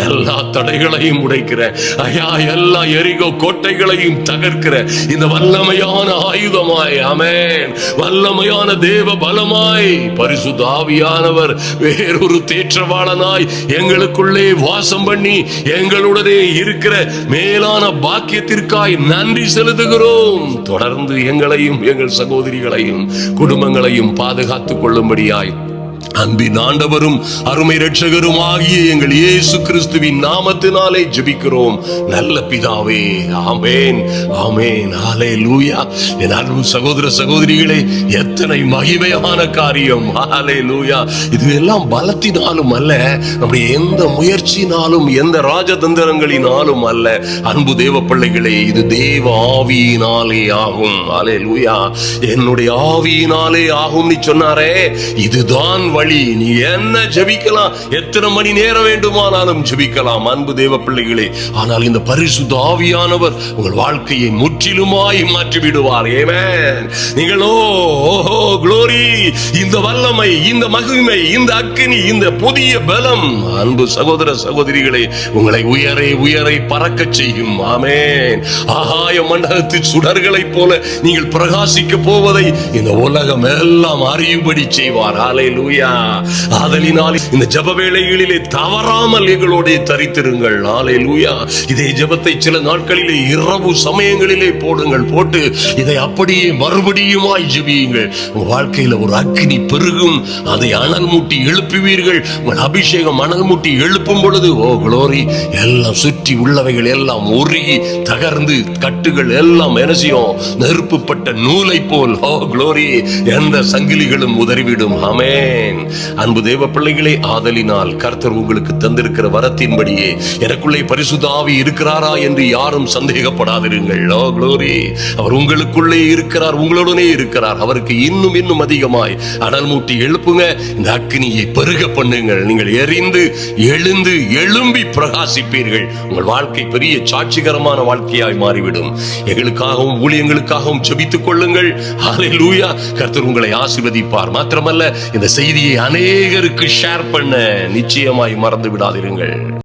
எல்லா தடைகளையும் உடைக்கிற ஐயா, எல்லா எரிகோ கோட்டைகளையும் தகர்க்கிற இந்த வல்லமையான ஆயுதமாய், ஆமென், வல்லமையான தேவ பலமாய் பரிசுத்த ஆவியானவர் வேறொரு தேற்றவாளனாய் எங்களுக்குள்ளே வாசம் பண்ணி எங்களுடனே இருக்கிற மேலான பாக்கியத்திற்காய் நன்றி செலுத்துகிறோம். தொடர்ந்து எங்களையும், எங்கள் சகோதரிகளையும், குடும்பங்களையும் பாதுகாத்துக் கொள்ளும்படியாய் அன்பின் ஆண்டவரும் அருமை இரட்சகரும் ஆகிய எங்கள் இயேசு கிறிஸ்துவின் நாமத்தினாலே ஜெபிக்கிறோம் நல்ல பிதாவே. ஆமென், ஆமென், ஹல்லேலூயா. என் அன்பு சகோதர சகோதரிகளே, எத்தனை மகிமையான காரியம். ஹல்லேலூயா. இது எல்லாம் பலத்தினாலும் அல்ல, நம்முடைய எந்த முயற்சியினாலும் எந்த ராஜதந்திரங்களினாலும் அல்ல. அன்பு தேவ பிள்ளைகளே, இது தேவ ஆவியினாலே ஆகும். ஹல்லேலூயா. என்னுடைய ஆவியினாலே ஆகும் சொன்னாரே, இதுதான் வழி. நீ என்ன ஜெபிக்கலாம், எத்தனை மணி நேரம் வேண்டுமானாலும் ஜெபிக்கலாம் அன்பு தேவ பிள்ளைகளே. ஆனால் இந்த பரிசுத்த ஆவியானவர் உங்கள் வாழ்க்கையை முற்றிலுமாய் மாற்றி விடுவார். ஆமென். நீங்களோ ஓஹோ க்ளோரி, இந்த வல்லமை, இந்த மகிமை, இந்த அக்கினி, இந்த புதிய பலம் அன்பு சகோதர சகோதரிகளே உங்களை உயரை உயரை பறக்க செய்யும். ஆமென். ஆகாய மண்டலத்து சுடர்களைப் போல நீங்கள் பிரகாசிக்க போவதை இந்த உலகம் எல்லாம் அறியும்படி செய்வார். ஹல்லேலூயா. ஆதலினால் இந்த ஜெப வேளைகளிலே தவறாமல் எங்களோடு தரித்திருங்கள். ஹல்லேலூயா. இதே ஜெபத்தை சில நாட்களிலே இரவு சமயங்களிலே போட்டு இதை அப்படியே மறுபடியுமாய் ஜெபியுங்கள். உங்கள் வாழ்க்கையில ஒரு அக்கினி பெருகும். அதை அனல் மூட்டி எழுப்புவீர்கள். உங்கள் அபிஷேகம் அனல் மூட்டி எழுப்பும் பொழுது ஓ க்ளோரி, எல்லாம் சுற்றி உள்ளவைகள் எல்லாம் உருகி தகர்ந்து கட்டுகள் எல்லாம் எனசியும் நெருப்புப்பட்ட நூலை போல் ஓ க்ளோரி, எந்த சங்கிலிகளும் உதறிவிடும். ஆமென். அன்பு தேவ பிள்ளைகளே, ஆதலினால் கர்த்தர் உங்களுக்கு தந்திருக்கிற வரத்தின்படியே எனக்குள்ளே பரிசுத்த ஆவி இருக்கிறாரா என்று யாரும் சந்தேகப்படாதிருங்கள். ஓ க்ளோரி, அவர் உங்களுக்குள்ளே இருக்கிறார், உங்களுடனே இருக்கிறார். அவருக்கு இன்னும் இன்னும் அதிகமாய் அனல் மூட்டி எழுப்புங்க. இந்த அக்கினியை பெருக பண்ணுங்கள். நீங்கள் எரிந்து எழுந்து எழும்பி பிரகாசிப்பீர்கள். உங்கள் வாழ்க்கை பெரிய சாட்சிகரமான வாழ்க்கையாய் மாறிவிடும். எங்களுக்காகவும் ஊழியங்களுக்காகவும் ஜெபித்துக் கொள்ளுங்கள். ஹல்லேலூயா. கர்த்தர் உங்களை ஆசீர்வதிப்பார். மாத்திரமல்ல, இந்த செய்தியை அநேகருக்கு ஷேர் பண்ண நிச்சயமாய் மறந்து விடாதிருங்கள்.